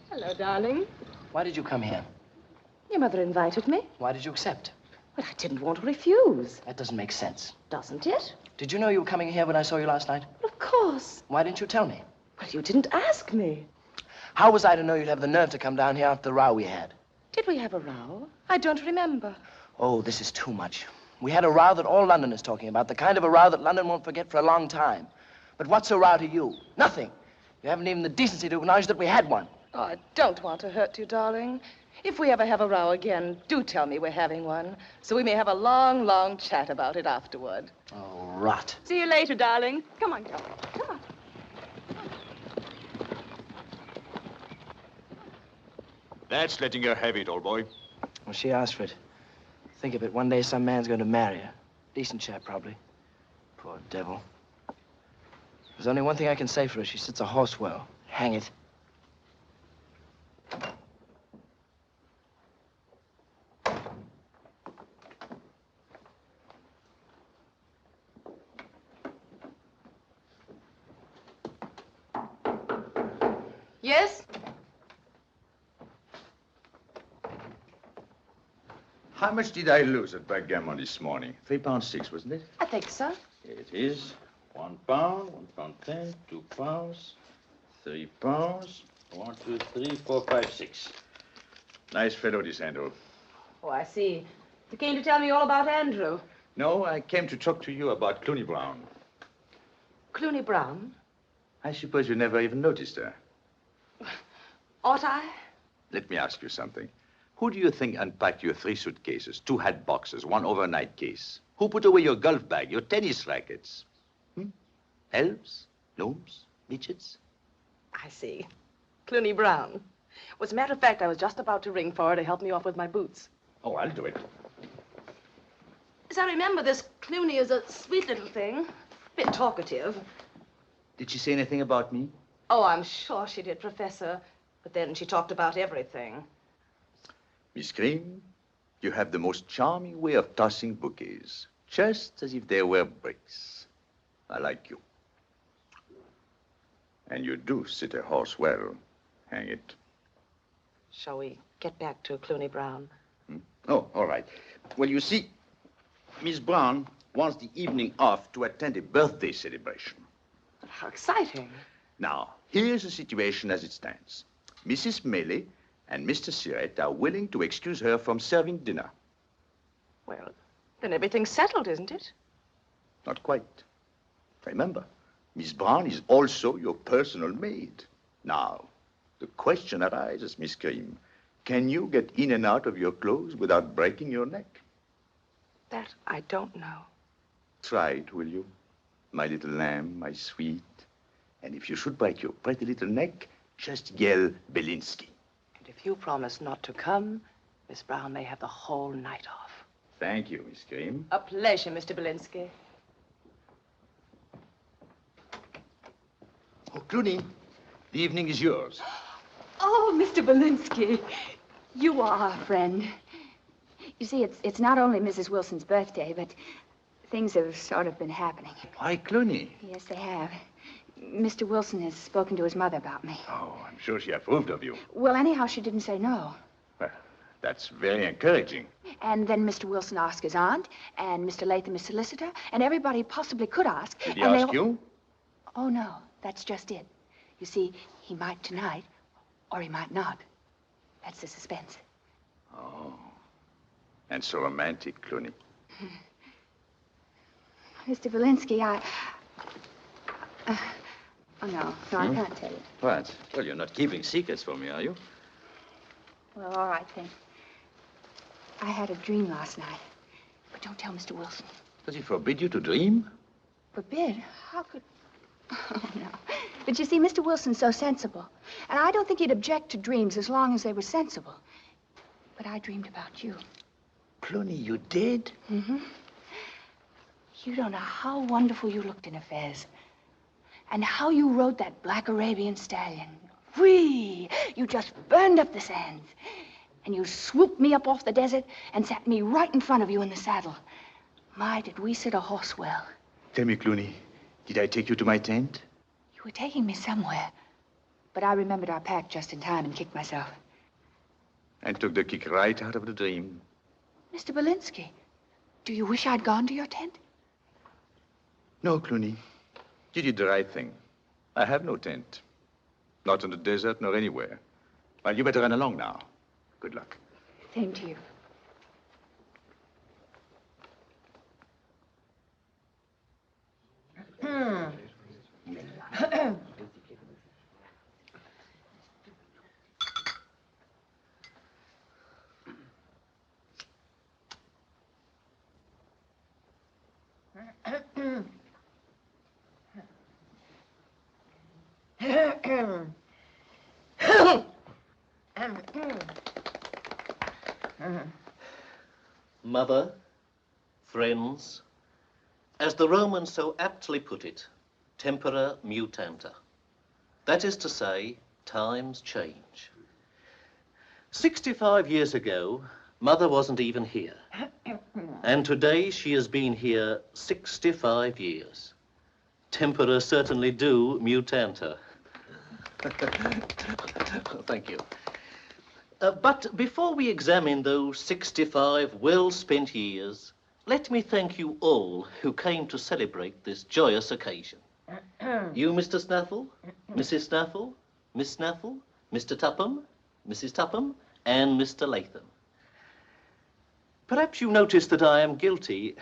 Speaker 7: Hello, darling.
Speaker 8: Why did you come here?
Speaker 7: Your mother invited me.
Speaker 8: Why did you accept?
Speaker 7: Well, I didn't want to refuse.
Speaker 8: That doesn't make sense.
Speaker 7: Doesn't it?
Speaker 8: Did you know you were coming here when I saw you last night?
Speaker 7: Well, of course.
Speaker 8: Why didn't you tell me?
Speaker 7: Well, you didn't ask me.
Speaker 8: How was I to know you'd have the nerve to come down here after the row we had?
Speaker 7: Did we have a row? I don't remember.
Speaker 8: Oh, this is too much. We had a row that all London is talking about, the kind of a row that London won't forget for a long time. But what's a row to you? Nothing. You haven't even the decency to acknowledge that we had one.
Speaker 7: Oh, I don't want to hurt you, darling. If we ever have a row again, do tell me we're having one, so we may have a long, long chat about it afterward.
Speaker 8: Oh, rot.
Speaker 7: See you later, darling. Come on, darling. Come on.
Speaker 2: That's letting her have it, old boy.
Speaker 8: Well, she asked for it. Think of it, one day some man's going to marry her. Decent chap, probably. Poor devil. There's only one thing I can say for her. She sits a horse well. Hang it.
Speaker 7: Yes?
Speaker 2: How much did I lose at backgammon this morning? £3.6, wasn't it?
Speaker 7: I think so.
Speaker 2: Here it is. £1, £1.10, £2, £3. 1, 2, 3, 4, 5, 6. Nice fellow, this Andrew.
Speaker 7: Oh, I see. You came to tell me all about Andrew.
Speaker 2: No, I came to talk to you about Cluny Brown.
Speaker 7: Cluny Brown?
Speaker 2: I suppose you never even noticed her.
Speaker 7: Ought I?
Speaker 2: Let me ask you something. Who do you think unpacked your 3 suitcases, 2 hat boxes, 1 overnight case? Who put away your golf bag, your tennis rackets? Elves? Gnomes? Midgets?
Speaker 7: I see. Cluny Brown. Well, as a matter of fact, I was just about to ring for her to help me off with my boots.
Speaker 2: Oh, I'll do it.
Speaker 7: As I remember, this Cluny is a sweet little thing. A bit talkative.
Speaker 2: Did she say anything about me?
Speaker 7: Oh, I'm sure she did, Professor. But then she talked about everything.
Speaker 2: Miss Green, you have the most charming way of tossing bouquets, just as if they were bricks. I like you. And you do sit a horse well, hang it.
Speaker 7: Shall we get back to Cluny Brown?
Speaker 2: Oh, all right. Well, you see, Miss Brown wants the evening off to attend a birthday celebration.
Speaker 7: How exciting.
Speaker 2: Now, here's the situation as it stands. Mrs. Mayley and Mr. Siret are willing to excuse her from serving dinner.
Speaker 7: Well, then everything's settled, isn't it?
Speaker 2: Not quite. Remember, Miss Brown is also your personal maid. Now, the question arises, Miss Cream. Can you get in and out of your clothes without breaking your neck?
Speaker 7: That I don't know.
Speaker 2: Try it, will you? My little lamb, my sweet. And if you should break your pretty little neck, just yell Belinsky.
Speaker 7: And if you promise not to come, Miss Brown may have the whole night off.
Speaker 2: Thank you, Miss Cream.
Speaker 7: A pleasure, Mr. Belinsky.
Speaker 2: Oh, Cluny, the evening is yours.
Speaker 3: Oh, Mr. Belinsky, you are our friend. You see, it's not only Mrs. Wilson's birthday, but things have sort of been happening.
Speaker 2: Why, Cluny?
Speaker 3: Yes, they have. Mr. Wilson has spoken to his mother about me.
Speaker 2: Oh, I'm sure she approved of you.
Speaker 3: Well, anyhow, she didn't say no.
Speaker 2: Well, that's very encouraging.
Speaker 3: And then Mr. Wilson asked his aunt, and Mr. Latham, his solicitor, and everybody possibly could ask.
Speaker 2: Did he ask you?
Speaker 3: Oh, no, that's just it. You see, he might tonight, or he might not. That's the suspense.
Speaker 2: Oh, and so romantic, Cluny.
Speaker 3: Mr. Belinsky, oh, no, I can't tell you.
Speaker 2: What? Well, you're not keeping secrets from me, are you?
Speaker 3: Well, all right, then. I had a dream last night. But don't tell Mr. Wilson.
Speaker 2: Does he forbid you to dream?
Speaker 3: Forbid? How could... Oh, no. But you see, Mr. Wilson's so sensible. And I don't think he'd object to dreams as long as they were sensible. But I dreamed about you.
Speaker 2: Cluny, you did?
Speaker 3: Mm-hmm. You don't know how wonderful you looked in a fez. And how you rode that black Arabian stallion. Whee! You just burned up the sands. And you swooped me up off the desert and sat me right in front of you in the saddle. My, did we sit a horse well.
Speaker 2: Tell me, Cluny, did I take you to my tent?
Speaker 3: You were taking me somewhere. But I remembered our pack just in time and kicked myself.
Speaker 2: And took the kick right out of the dream.
Speaker 3: Mr. Belinsky, do you wish I'd gone to your tent?
Speaker 2: No, Cluny. You did the right thing. I have no tent. Not in the desert, nor anywhere. Well, you better run along now. Good luck.
Speaker 3: Same to you.
Speaker 11: Mother, friends, as the Romans so aptly put it, tempora mutanta. That is to say, times change. 65 years ago, Mother wasn't even here. And today she has been here 65 years. Tempora certainly do mutanta. Thank you. But before we examine those 65 well-spent years, let me thank you all who came to celebrate this joyous occasion. You, Mr. Snaffle, Mrs. Snaffle, Miss Snaffle, Mr. Tupham, Mrs. Tupham, and Mr. Latham. Perhaps you noticed that I am guilty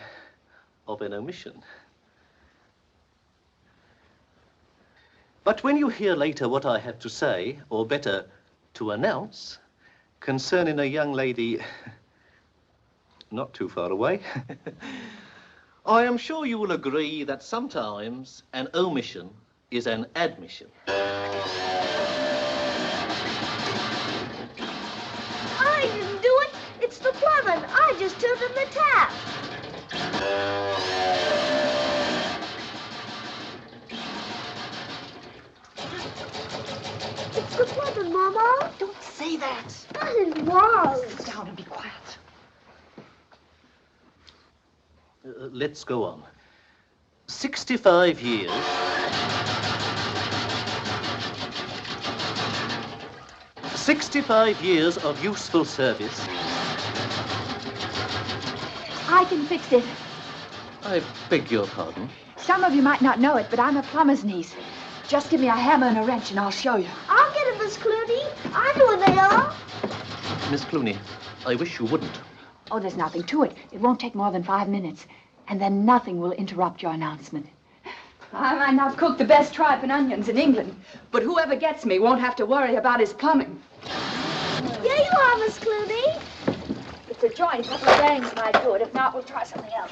Speaker 11: of an omission. But when you hear later what I have to say, or better, to announce, concerning a young lady not too far away, I am sure you will agree that sometimes an omission is an admission.
Speaker 18: I didn't do it. It's the plumbing. I just turned on the tap. It's the plumbing, Mama.
Speaker 7: Don't say that.
Speaker 18: But it was.
Speaker 7: Sit down and be quiet.
Speaker 11: Let's go on. 65 years. "65 years of useful service."
Speaker 3: I can fix it.
Speaker 11: I beg your pardon.
Speaker 3: Some of you might not know it, but I'm a plumber's niece. Just give me a hammer and a wrench and I'll show you.
Speaker 18: I'll get it, Miss Cluny. I know where they are.
Speaker 11: Miss Cluny, I wish you wouldn't.
Speaker 3: Oh, there's nothing to it. It won't take more than 5 minutes. And then nothing will interrupt your announcement. I might not cook the best tripe and onions in England, but whoever gets me won't have to worry about his plumbing.
Speaker 18: Here you are, Miss Cluny.
Speaker 3: It's a joint. A couple of bangs might do it. If not, we'll try something else.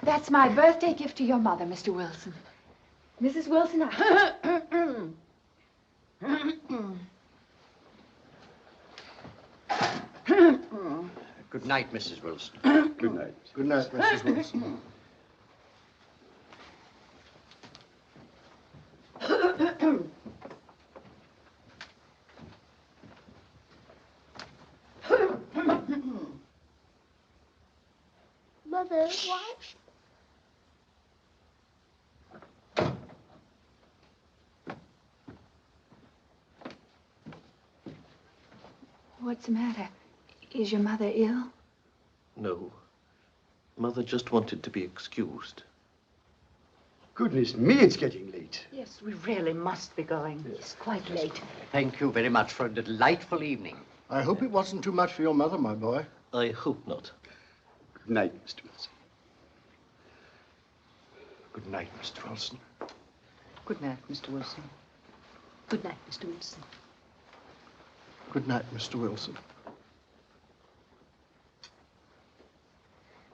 Speaker 3: That's my birthday gift to your mother, Mr. Wilson. Mrs. Wilson,
Speaker 5: Good night, Mrs. Wilson.
Speaker 13: Good night.
Speaker 5: Good night, Mrs. Wilson.
Speaker 18: Mother, why?
Speaker 3: What's the matter? Is your mother ill?
Speaker 11: No. Mother just wanted to be excused.
Speaker 13: Goodness me, it's getting late.
Speaker 7: Yes, we really must be going. It's quite late.
Speaker 5: Thank you very much for a delightful evening.
Speaker 19: I hope it wasn't too much for your mother, my boy.
Speaker 11: I hope not.
Speaker 13: Good night, Mr. Wilson.
Speaker 5: Good night, Mr. Wilson.
Speaker 7: Good night, Mr. Wilson. Good night, Mr. Wilson.
Speaker 19: Good night, Mr. Wilson.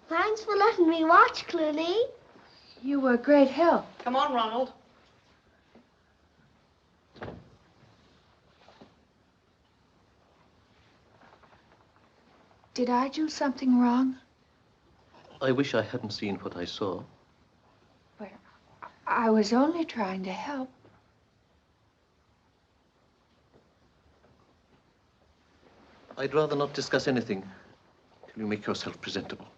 Speaker 18: Thanks for letting me watch, Cluny.
Speaker 3: You were a great help.
Speaker 7: Come on, Ronald.
Speaker 3: Did I do something wrong?
Speaker 11: I wish I hadn't seen what I saw.
Speaker 3: But I was only trying to help.
Speaker 11: I'd rather not discuss anything till you make yourself presentable.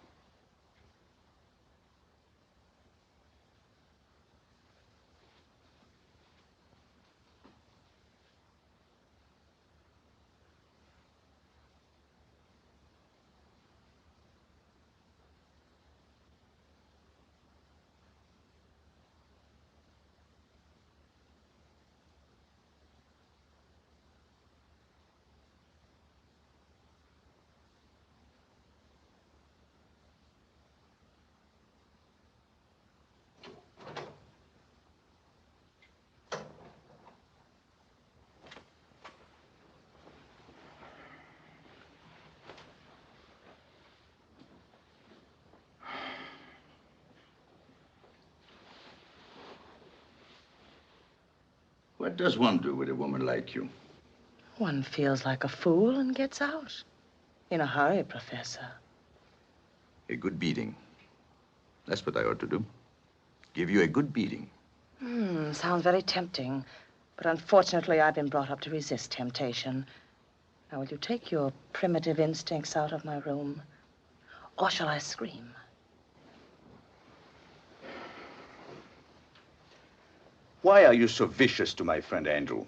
Speaker 2: What does one do with a woman like you?
Speaker 8: One feels like a fool and gets out. In a hurry, Professor.
Speaker 2: A good beating. That's what I ought to do. Give you a good beating.
Speaker 8: Sounds very tempting. But unfortunately, I've been brought up to resist temptation. Now, will you take your primitive instincts out of my room? Or shall I scream?
Speaker 2: Why are you so vicious to my friend Andrew?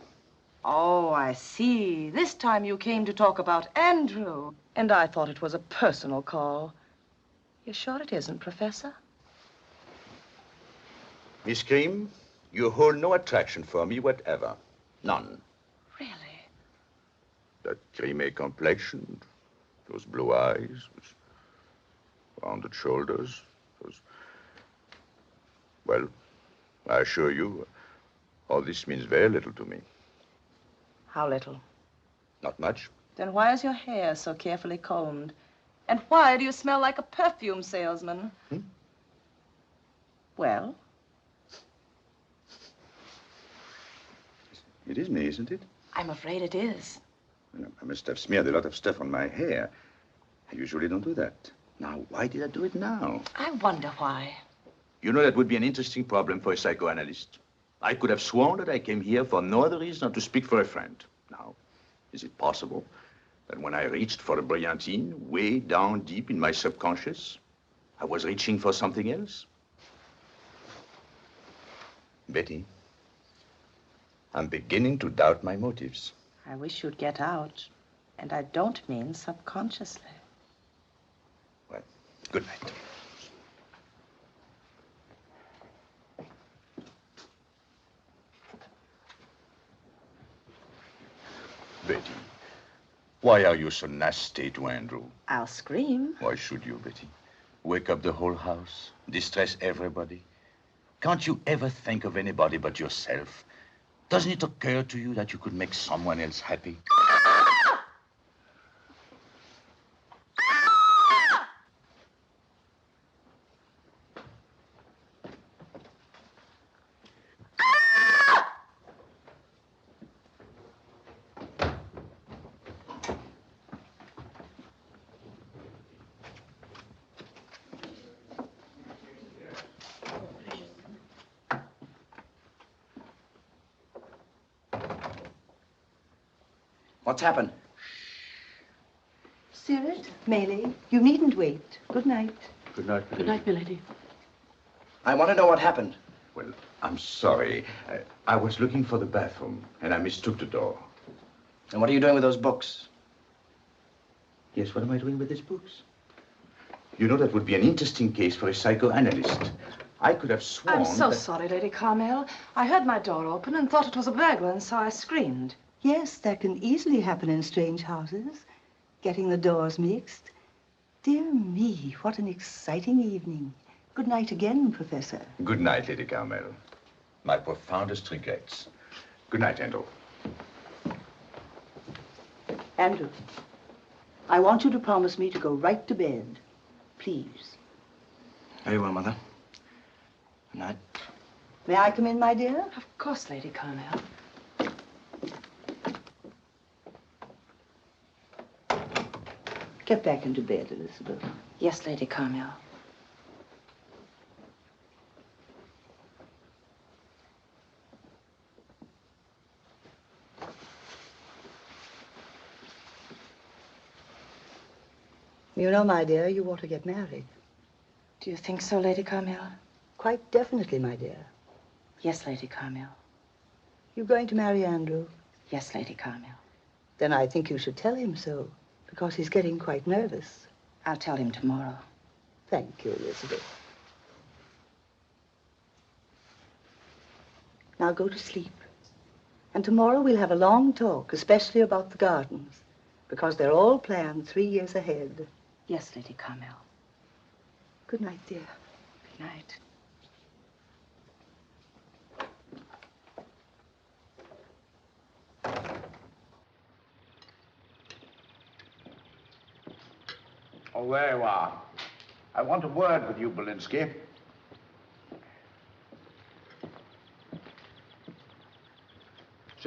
Speaker 8: Oh, I see. This time you came to talk about Andrew. And I thought it was a personal call. You're sure it isn't, Professor?
Speaker 2: Miss Cream, you hold no attraction for me whatever. None.
Speaker 8: Really?
Speaker 2: That creamy complexion, those blue eyes, those rounded shoulders, those... Well, I assure you, all this means very little to me.
Speaker 8: How little?
Speaker 2: Not much.
Speaker 8: Then why is your hair so carefully combed? And why do you smell like a perfume salesman? Well?
Speaker 2: It is me, isn't it?
Speaker 8: I'm afraid it is.
Speaker 2: I must have smeared a lot of stuff on my hair. I usually don't do that. Now, why did I do it now?
Speaker 8: I wonder why.
Speaker 2: You know, that would be an interesting problem for a psychoanalyst. I could have sworn that I came here for no other reason than to speak for a friend. Now, is it possible that when I reached for a brilliantine, way down deep in my subconscious, I was reaching for something else? Betty, I'm beginning to doubt my motives.
Speaker 8: I wish you'd get out. And I don't mean subconsciously.
Speaker 2: Well, good night. Betty, why are you so nasty to Andrew?
Speaker 8: I'll scream.
Speaker 2: Why should you, Betty? Wake up the whole house, distress everybody. Can't you ever think of anybody but yourself? Doesn't it occur to you that you could make someone else happy?
Speaker 8: What's happened?
Speaker 10: Cyril, Maylie, you needn't wait. Good night.
Speaker 2: Good night,
Speaker 15: Good night, milady.
Speaker 8: I want to know what happened.
Speaker 2: Well, I'm sorry. I was looking for the bathroom, and I mistook the door.
Speaker 8: And what are you doing with those books?
Speaker 2: Yes, what am I doing with these books? You know, that would be an interesting case for a psychoanalyst. I could have sworn
Speaker 8: I'm so
Speaker 2: that...
Speaker 8: sorry, Lady Carmel. I heard my door open and thought it was a burglar, and so I screamed.
Speaker 10: Yes, that can easily happen in strange houses. Getting the doors mixed. Dear me, what an exciting evening. Good night again, Professor.
Speaker 2: Good night, Lady Carmel. My profoundest regrets. Good night, Andrew.
Speaker 10: Andrew, I want you to promise me to go right to bed. Please.
Speaker 8: Very well, Mother. Good night.
Speaker 10: May I come in, my dear?
Speaker 8: Of course, Lady Carmel.
Speaker 10: Get back into bed, Elizabeth.
Speaker 8: Yes, Lady Carmel.
Speaker 10: You know, my dear, you ought to get married.
Speaker 8: Do you think so, Lady Carmel?
Speaker 10: Quite definitely, my dear.
Speaker 8: Yes, Lady Carmel.
Speaker 10: You going to marry Andrew?
Speaker 8: Yes, Lady Carmel.
Speaker 10: Then I think you should tell him so, because he's getting quite nervous.
Speaker 8: I'll tell him tomorrow.
Speaker 10: Thank you, Elizabeth. Now go to sleep. And tomorrow we'll have a long talk, especially about the gardens, because they're all planned 3 years ahead.
Speaker 8: Yes, Lady Carmel.
Speaker 10: Good night, dear.
Speaker 8: Good night.
Speaker 16: Oh, there you are. I want a word with you, Belinsky.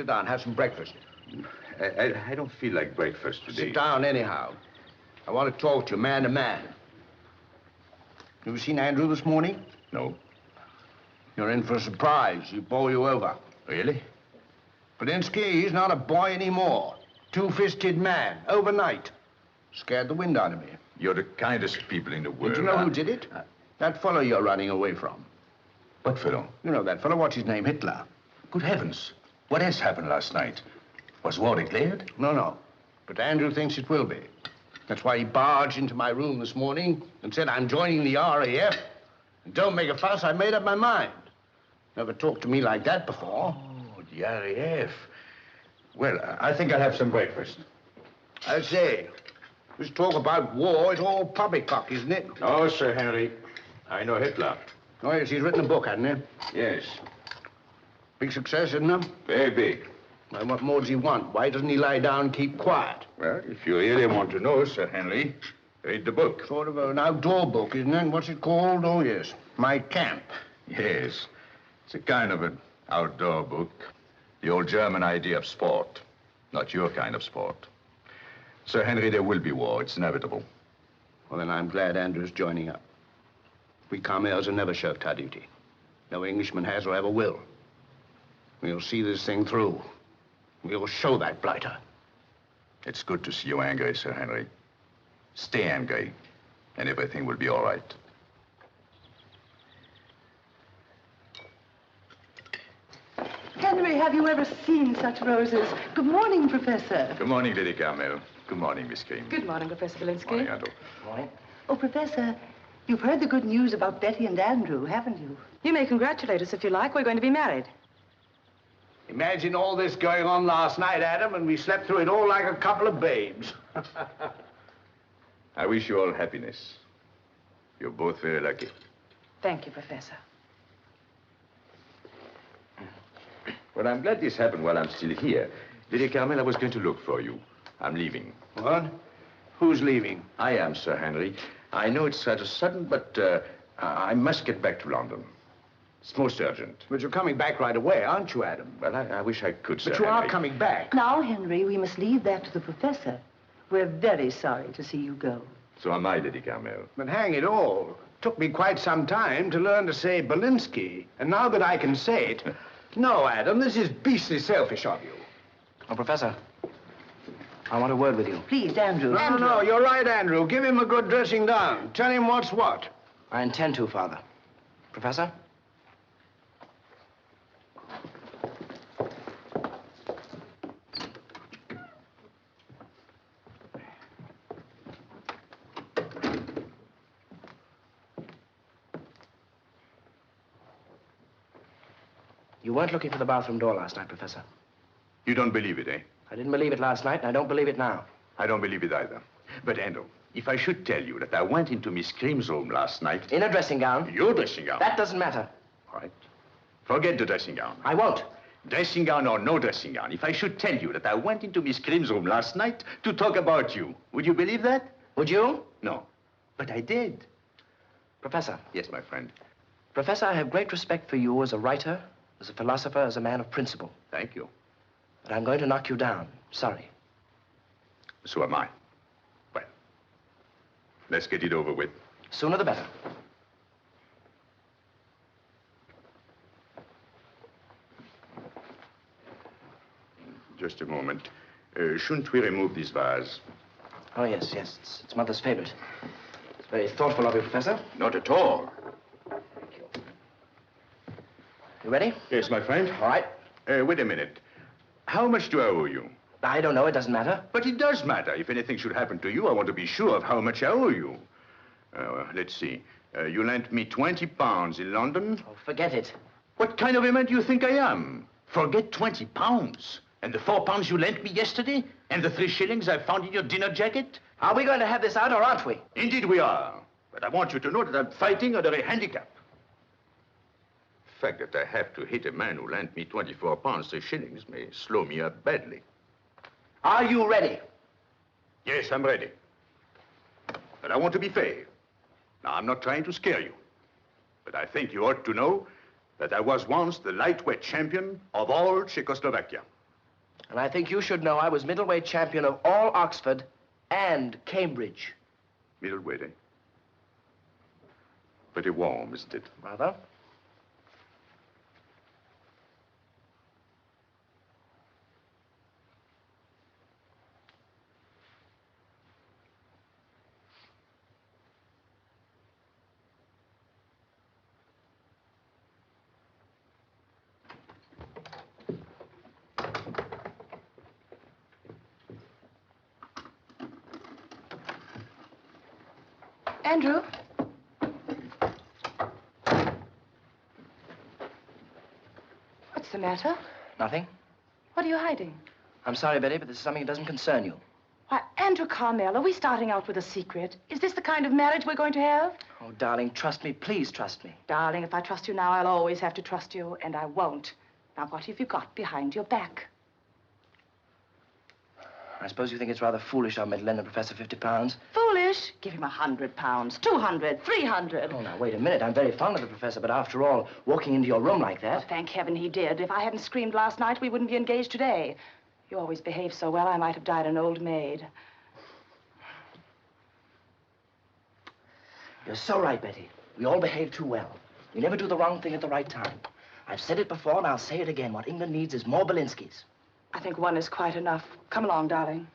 Speaker 16: Sit down, have some breakfast.
Speaker 2: I don't feel like breakfast today.
Speaker 16: Sit down anyhow. I want to talk to you, man to man. You seen Andrew this morning?
Speaker 2: No.
Speaker 16: You're in for a surprise. He'll bowl you over.
Speaker 2: Really?
Speaker 16: Polinsky, he's not a boy anymore. Two-fisted man, overnight. Scared the wind out of me.
Speaker 2: You're the kindest people in the world.
Speaker 16: Did you know who did it? That fellow you're running away from.
Speaker 2: What fellow?
Speaker 16: You know that fellow, what's his name, Hitler.
Speaker 2: Good heavens. What else happened last night? Was war declared?
Speaker 16: No. But Andrew thinks it will be. That's why he barged into my room this morning and said, I'm joining the RAF. And don't make a fuss, I made up my mind. Never talked to me like that before.
Speaker 2: Oh, the RAF. Well, I think I'll have some breakfast.
Speaker 16: I say, this talk about war is all poppycock, isn't it?
Speaker 2: Oh, Sir Henry. I know Hitler.
Speaker 16: Oh, yes, he's written a book, hasn't he?
Speaker 2: Yes.
Speaker 16: Big success, isn't it?
Speaker 2: Very big.
Speaker 16: Well, what more does he want? Why doesn't he lie down and keep quiet?
Speaker 2: Well, if you really want to know, Sir Henry, read the book.
Speaker 16: Sort of an outdoor book, isn't it? What's it called? Oh, yes. My Camp.
Speaker 2: Yes. It's a kind of an outdoor book. The old German idea of sport. Not your kind of sport. Sir Henry, there will be war. It's inevitable.
Speaker 16: Well, then I'm glad Andrew's joining up. We commoners have never shirked our duty. No Englishman has or ever will. We'll see this thing through. We'll show that blighter.
Speaker 2: It's good to see you angry, Sir Henry. Stay angry, and everything will be all right.
Speaker 10: Henry, have you ever seen such roses? Good morning, Professor.
Speaker 2: Good morning, Lady Carmel. Good morning, Miss Cream.
Speaker 20: Good morning, Professor Belinsky.
Speaker 2: Morning, Otto.
Speaker 16: Morning.
Speaker 10: Oh, Professor, you've heard the good news about Betty and Andrew, haven't you?
Speaker 20: You may congratulate us if you like. We're going to be married.
Speaker 16: Imagine all this going on last night, Adam, and we slept through it all like a couple of babes.
Speaker 2: I wish you all happiness. You're both very lucky.
Speaker 20: Thank you, Professor.
Speaker 2: Well, I'm glad this happened while I'm still here. Lady Carmel, I was going to look for you. I'm leaving.
Speaker 16: What? Who's leaving?
Speaker 2: I am, Sir Henry. I know it's rather sudden, but I must get back to London. It's most urgent.
Speaker 16: But you're coming back right away, aren't you, Adam?
Speaker 2: Well, I wish I could, Sir
Speaker 16: But you
Speaker 2: Henry.
Speaker 16: are coming back.
Speaker 10: Now, Henry, we must leave that to the Professor. We're very sorry to see you go.
Speaker 2: So am I, Lady Carmel.
Speaker 16: But hang it all. Took me quite some time to learn to say Belinsky. And now that I can say it... No, Adam, this is beastly selfish of you.
Speaker 8: Oh, Professor, I want a word with you.
Speaker 10: Please, Andrew.
Speaker 16: No, you're right, Andrew. Give him a good dressing down. Tell him what's what.
Speaker 8: I intend to, Father. Professor? You weren't looking for the bathroom door last night, Professor.
Speaker 2: You don't believe it, eh?
Speaker 8: I didn't believe it last night, and I don't believe it now.
Speaker 2: I don't believe it either. But, Andrew, if I should tell you that I went into Miss Cream's room last night...
Speaker 8: In a dressing gown?
Speaker 2: Your dressing gown?
Speaker 8: That doesn't matter.
Speaker 2: All right. Forget the dressing gown.
Speaker 8: I won't.
Speaker 2: Dressing gown or no dressing gown, if I should tell you that I went into Miss Cream's room last night to talk about you, would you believe that?
Speaker 8: Would you?
Speaker 2: No. But I did.
Speaker 8: Professor.
Speaker 2: Yes, my friend.
Speaker 8: Professor, I have great respect for you as a writer, as a philosopher, as a man of principle.
Speaker 2: Thank you.
Speaker 8: But I'm going to knock you down. Sorry.
Speaker 2: So am I. Well, let's get it over with.
Speaker 8: Sooner the better.
Speaker 2: Just a moment. Shouldn't we remove this vase?
Speaker 8: Oh, yes. It's Mother's favorite. It's very thoughtful of you, Professor.
Speaker 2: Not at all.
Speaker 8: You ready?
Speaker 2: Yes, my friend.
Speaker 8: All right.
Speaker 2: Wait a minute. How much do I owe you?
Speaker 8: I don't know. It doesn't matter.
Speaker 2: But it does matter. If anything should happen to you, I want to be sure of how much I owe you. Let's see. You lent me 20 pounds in London.
Speaker 8: Oh, forget it.
Speaker 2: What kind of a man do you think I am? Forget 20 pounds. And the 4 pounds you lent me yesterday? And the 3 shillings I found in your dinner jacket?
Speaker 8: Are we going to have this out or aren't we?
Speaker 2: Indeed we are. But I want you to know that I'm fighting under a handicap. The fact that I have to hit a man who lent me 24 pounds, 3 shillings may slow me up badly.
Speaker 8: Are you ready?
Speaker 2: Yes, I'm ready. But I want to be fair. Now, I'm not trying to scare you. But I think you ought to know that I was once the lightweight champion of all Czechoslovakia.
Speaker 8: And I think you should know I was middleweight champion of all Oxford and Cambridge.
Speaker 2: Middleweight, eh? Pretty warm, isn't it?
Speaker 8: Rather.
Speaker 20: Andrew? What's the matter?
Speaker 8: Nothing.
Speaker 20: What are you hiding?
Speaker 8: I'm sorry, Betty, but this is something that doesn't concern you.
Speaker 20: Why, Andrew Carmel, are we starting out with a secret? Is this the kind of marriage we're going to have?
Speaker 8: Oh, darling, trust me. Please trust me.
Speaker 20: Darling, if I trust you now, I'll always have to trust you, and I won't. Now, what have you got behind your back?
Speaker 8: I suppose you think it's rather foolish of me to lend the professor 50 pounds.
Speaker 20: Foolish? Give him 100 pounds, 200, 300.
Speaker 8: Oh, now, wait a minute. I'm very fond of the professor, but after all, walking into your room like that...
Speaker 20: Well, thank heaven he did. If I hadn't screamed last night, we wouldn't be engaged today. You always behave so well, I might have died an old maid.
Speaker 8: You're so right, Betty. We all behave too well. We never do the wrong thing at the right time. I've said it before, and I'll say it again. What England needs is more Belinskys.
Speaker 20: I think one is quite enough. Come along, darling.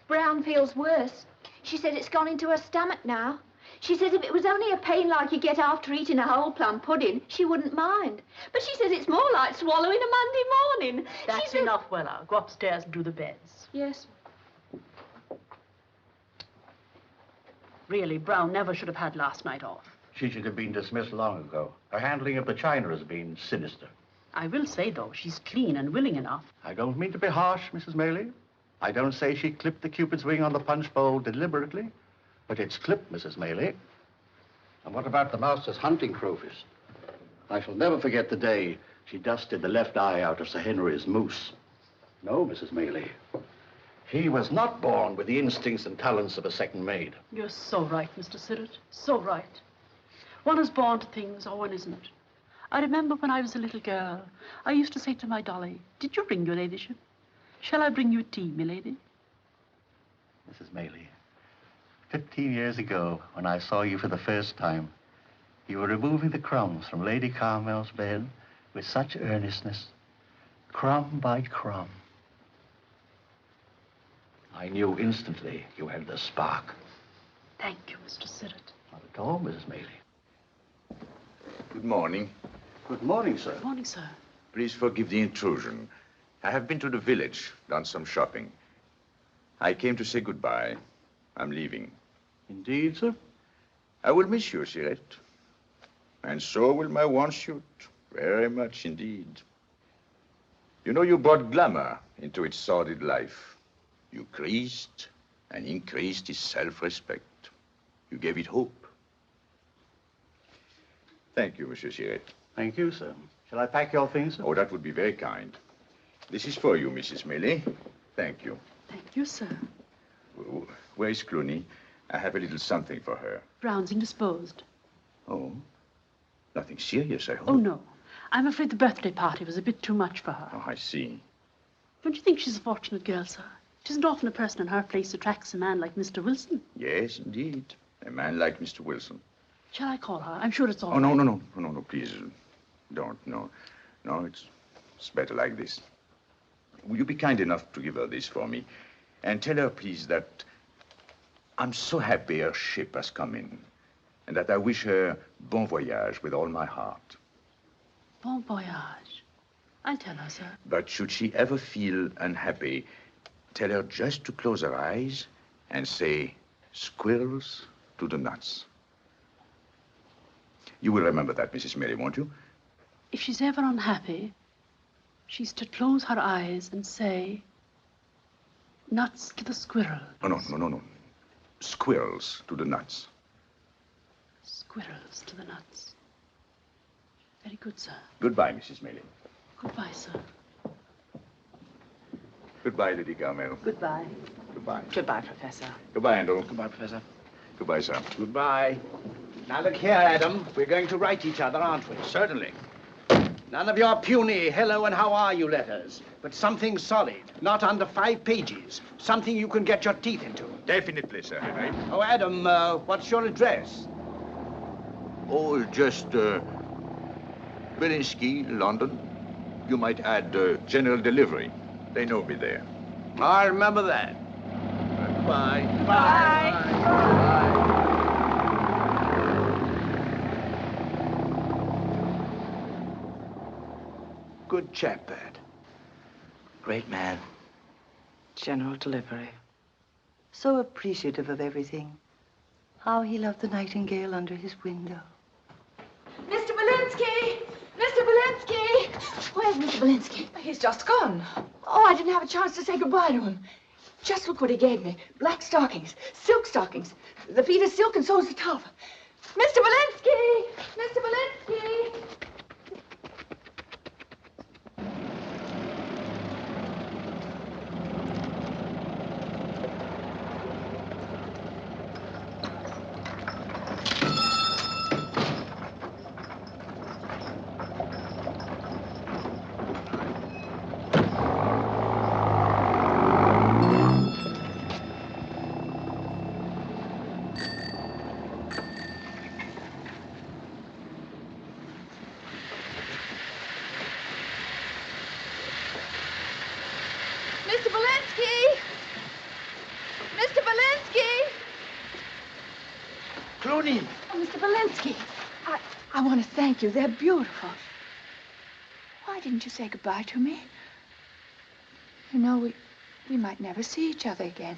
Speaker 14: Brown feels worse. She said it's gone into her stomach now. She says if it was only a pain like you get after eating a whole plum pudding, she wouldn't mind. But she says it's more like swallowing a Monday morning.
Speaker 15: That's enough, Wella. Go upstairs and do the beds.
Speaker 14: Yes.
Speaker 15: Really, Brown never should have had last night off.
Speaker 13: She should have been dismissed long ago. Her handling of the china has been sinister.
Speaker 15: I will say, though, she's clean and willing enough.
Speaker 13: I don't mean to be harsh, Mrs. Maylie. I don't say she clipped the Cupid's wing on the punch bowl deliberately, but it's clipped, Mrs. Maylie. And what about the master's hunting trophies? I shall never forget the day she dusted the left eye out of Sir Henry's moose. No, Mrs. Maylie. He was not born with the instincts and talents of a second maid.
Speaker 15: You're so right, Mr. Sirrett. So right. One is born to things or one isn't. I remember when I was a little girl, I used to say to my dolly, "Did you ring, your ladyship? Shall I bring you tea, milady?"
Speaker 13: Mrs. Maylie, 15 years ago, when I saw you for the first time, you were removing the crumbs from Lady Carmel's bed with such earnestness, crumb by crumb. I knew instantly you had the spark.
Speaker 15: Thank you, Mr. Sirrett.
Speaker 13: Not at all, Mrs. Maylie.
Speaker 2: Good morning.
Speaker 13: Good morning, sir.
Speaker 15: Good morning, sir.
Speaker 2: Please forgive the intrusion. I have been to the village, done some shopping. I came to say goodbye. I'm leaving.
Speaker 13: Indeed, sir?
Speaker 2: I will miss you, Sirrett. And so will my one suit. Very much indeed. You know, you brought glamour into its sordid life. You creased and increased his self-respect. You gave it hope. Thank you, Monsieur Sirrett.
Speaker 13: Thank you, sir. Shall I pack your things, sir?
Speaker 2: Oh, that would be very kind. This is for you, Mrs. Maylie. Thank you.
Speaker 15: Thank you, sir.
Speaker 2: Where is Cluny? I have a little something for her.
Speaker 15: Brown's indisposed.
Speaker 2: Oh, nothing serious, I hope.
Speaker 15: Oh, no. I'm afraid the birthday party was a bit too much for her.
Speaker 2: Oh, I see.
Speaker 15: Don't you think she's a fortunate girl, sir? It isn't often a person in her place attracts a man like Mr. Wilson.
Speaker 2: Yes, indeed. A man like Mr. Wilson.
Speaker 15: Shall I call her? I'm sure it's all
Speaker 2: right. Oh, no, please. Don't, no. No, it's better like this. Will you be kind enough to give her this for me? And tell her, please, that I'm so happy her ship has come in. And that I wish her bon voyage with all my heart.
Speaker 15: Bon voyage. I'll tell her, sir.
Speaker 2: But should she ever feel unhappy, tell her just to close her eyes and say, squirrels to the nuts. You will remember that, Mrs. Mary, won't you?
Speaker 15: If she's ever unhappy, she's to close her eyes and say, nuts to the squirrels.
Speaker 2: Oh, no. Squirrels to the nuts.
Speaker 15: Squirrels to the nuts. Very good, sir.
Speaker 2: Goodbye, Mrs. Maylie.
Speaker 15: Goodbye, sir.
Speaker 2: Goodbye, Lady Carmel.
Speaker 20: Goodbye.
Speaker 2: Goodbye.
Speaker 20: Goodbye, Professor.
Speaker 2: Goodbye, Handel.
Speaker 8: Goodbye, Professor.
Speaker 2: Goodbye, sir.
Speaker 16: Goodbye. Now look here, Adam. We're going to write each other, aren't we?
Speaker 2: Certainly.
Speaker 16: None of your puny hello and how are you letters, but something solid, not under 5 pages. Something you can get your teeth into.
Speaker 2: Definitely, Sir Henry.
Speaker 16: Oh, Adam, what's your address?
Speaker 2: Oh, just, Belinsky, London. You might add, General Delivery. They know me there.
Speaker 16: I'll remember that. Bye. Good chap, that.
Speaker 8: Great man.
Speaker 10: General Delivery. So appreciative of everything. How he loved the nightingale under his window.
Speaker 3: Mr. Belinsky! Mr. Belinsky! Where's Mr. Belinsky? He's just gone. Oh, I didn't have a chance to say goodbye to him. Just look what he gave me. Black stockings, silk stockings. The feet are silk and so's the top. Mr. Belinsky! Mr. Belinsky! Mr. Belinsky! Mr. Belinsky!
Speaker 8: Cluny!
Speaker 3: Oh, Mr. Belinsky, I want to thank you. They're beautiful. Why didn't you say goodbye to me? You know, we might never see each other again.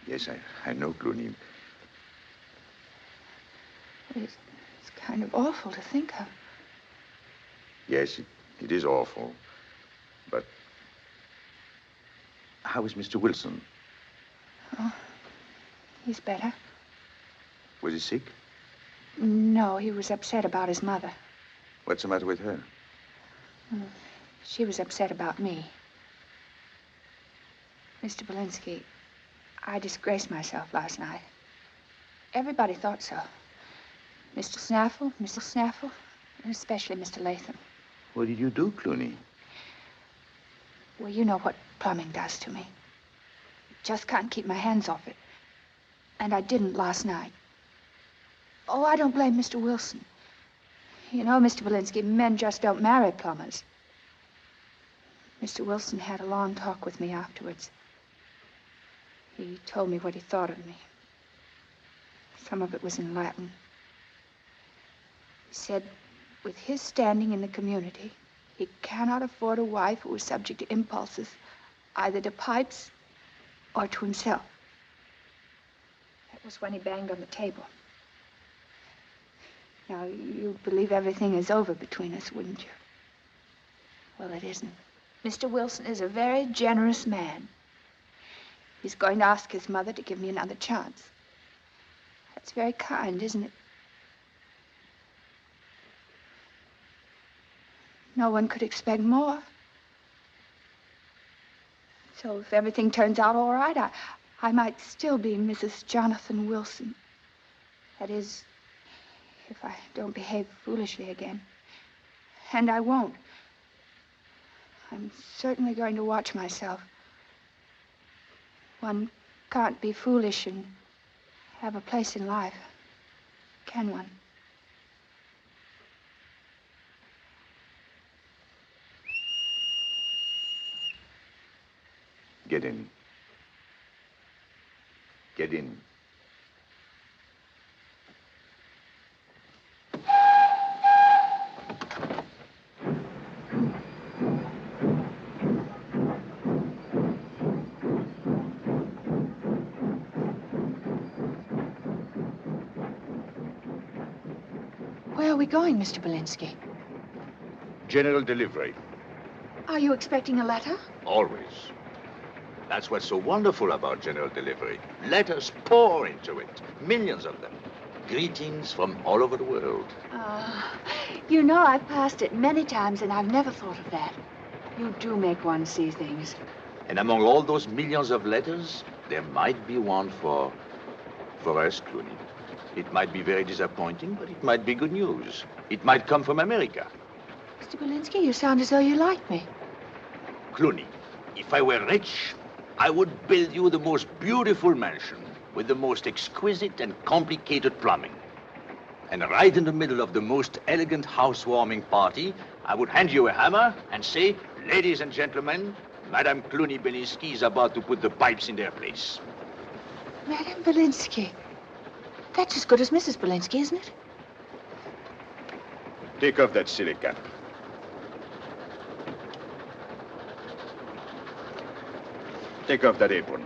Speaker 2: Yes, I know, Cluny.
Speaker 3: It's kind of awful to think of.
Speaker 2: Yes, it is awful. But how is Mr. Wilson?
Speaker 3: Oh, he's better.
Speaker 2: Was he sick?
Speaker 3: No, he was upset about his mother.
Speaker 2: What's the matter with her?
Speaker 3: She was upset about me. Mr. Belinsky, I disgraced myself last night. Everybody thought so. Mr. Snaffle, Mr. Snaffle, and especially Mr. Latham.
Speaker 2: What did you do, Cluny?
Speaker 3: Well, you know what plumbing does to me. Just can't keep my hands off it. And I didn't last night. Oh, I don't blame Mr. Wilson. You know, Mr. Belinsky, men just don't marry plumbers. Mr. Wilson had a long talk with me afterwards. He told me what he thought of me. Some of it was in Latin. He said, with his standing in the community, he cannot afford a wife who is subject to impulses, either to pipes or to himself. That was when he banged on the table. Now, you'd believe everything is over between us, wouldn't you? Well, it isn't. Mr. Wilson is a very generous man. He's going to ask his mother to give me another chance. That's very kind, isn't it? No one could expect more. So if everything turns out all right, I might still be Mrs. Jonathan Wilson. That is, if I don't behave foolishly again. And I won't. I'm certainly going to watch myself. One can't be foolish and have a place in life, can one?
Speaker 2: Get in. Get in.
Speaker 3: Where are we going, Mr. Belinsky?
Speaker 2: General Delivery.
Speaker 3: Are you expecting a letter?
Speaker 2: Always. That's what's so wonderful about General Delivery. Letters pour into it. Millions of them. Greetings from all over the world.
Speaker 3: You know, I've passed it many times, and I've never thought of that. You do make one see things.
Speaker 2: And among all those millions of letters, there might be one for us, Cluny. It might be very disappointing, but it might be good news. It might come from America.
Speaker 3: Mr. Belinsky, you sound as though you like me.
Speaker 2: Cluny, if I were rich, I would build you the most beautiful mansion with the most exquisite and complicated plumbing. And right in the middle of the most elegant housewarming party, I would hand you a hammer and say, ladies and gentlemen, Madame Cluny Belinsky is about to put the pipes in their place.
Speaker 3: Madame Belinsky. That's as good as Mrs. Belinsky, isn't it?
Speaker 2: Take off that silly cap. Take off that apron.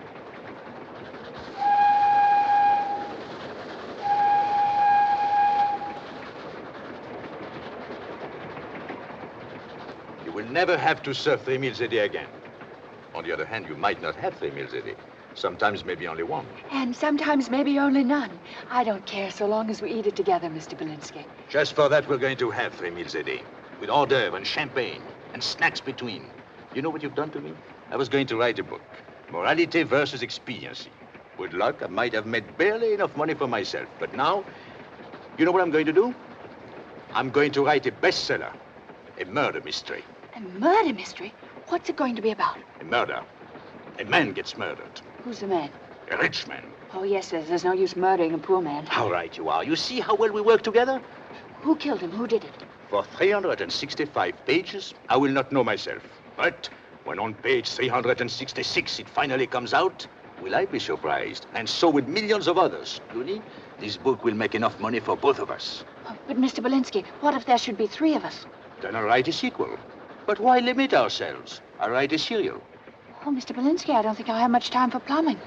Speaker 2: You will never have to serve 3 meals a day again. On the other hand, you might not have 3 meals a day. Sometimes maybe only one.
Speaker 3: And sometimes maybe only none. I don't care so long as we eat it together, Mr. Belinsky.
Speaker 2: Just for that, we're going to have 3 meals a day. With hors d'oeuvre and champagne and snacks between. You know what you've done to me? I was going to write a book. Morality versus expediency. With luck, I might have made barely enough money for myself. But now, you know what I'm going to do? I'm going to write a bestseller. A murder mystery.
Speaker 3: A murder mystery? What's it going to be about?
Speaker 2: A murder. A man gets murdered.
Speaker 3: Who's the man?
Speaker 2: A rich man.
Speaker 3: Oh, yes, there's no use murdering a poor man.
Speaker 2: How right you are. You see how well we work together?
Speaker 3: Who killed him? Who did it?
Speaker 2: For 365 pages, I will not know myself. But when on page 366 it finally comes out, will I be surprised? And so will millions of others. Cluny, this book will make enough money for both of us.
Speaker 3: Oh, but, Mr. Belinsky, what if there should be 3 of us?
Speaker 2: Then I'll write a sequel. But why limit ourselves? I'll write a serial.
Speaker 3: Oh, Mr. Belinsky, I don't think I'll have much time for plumbing.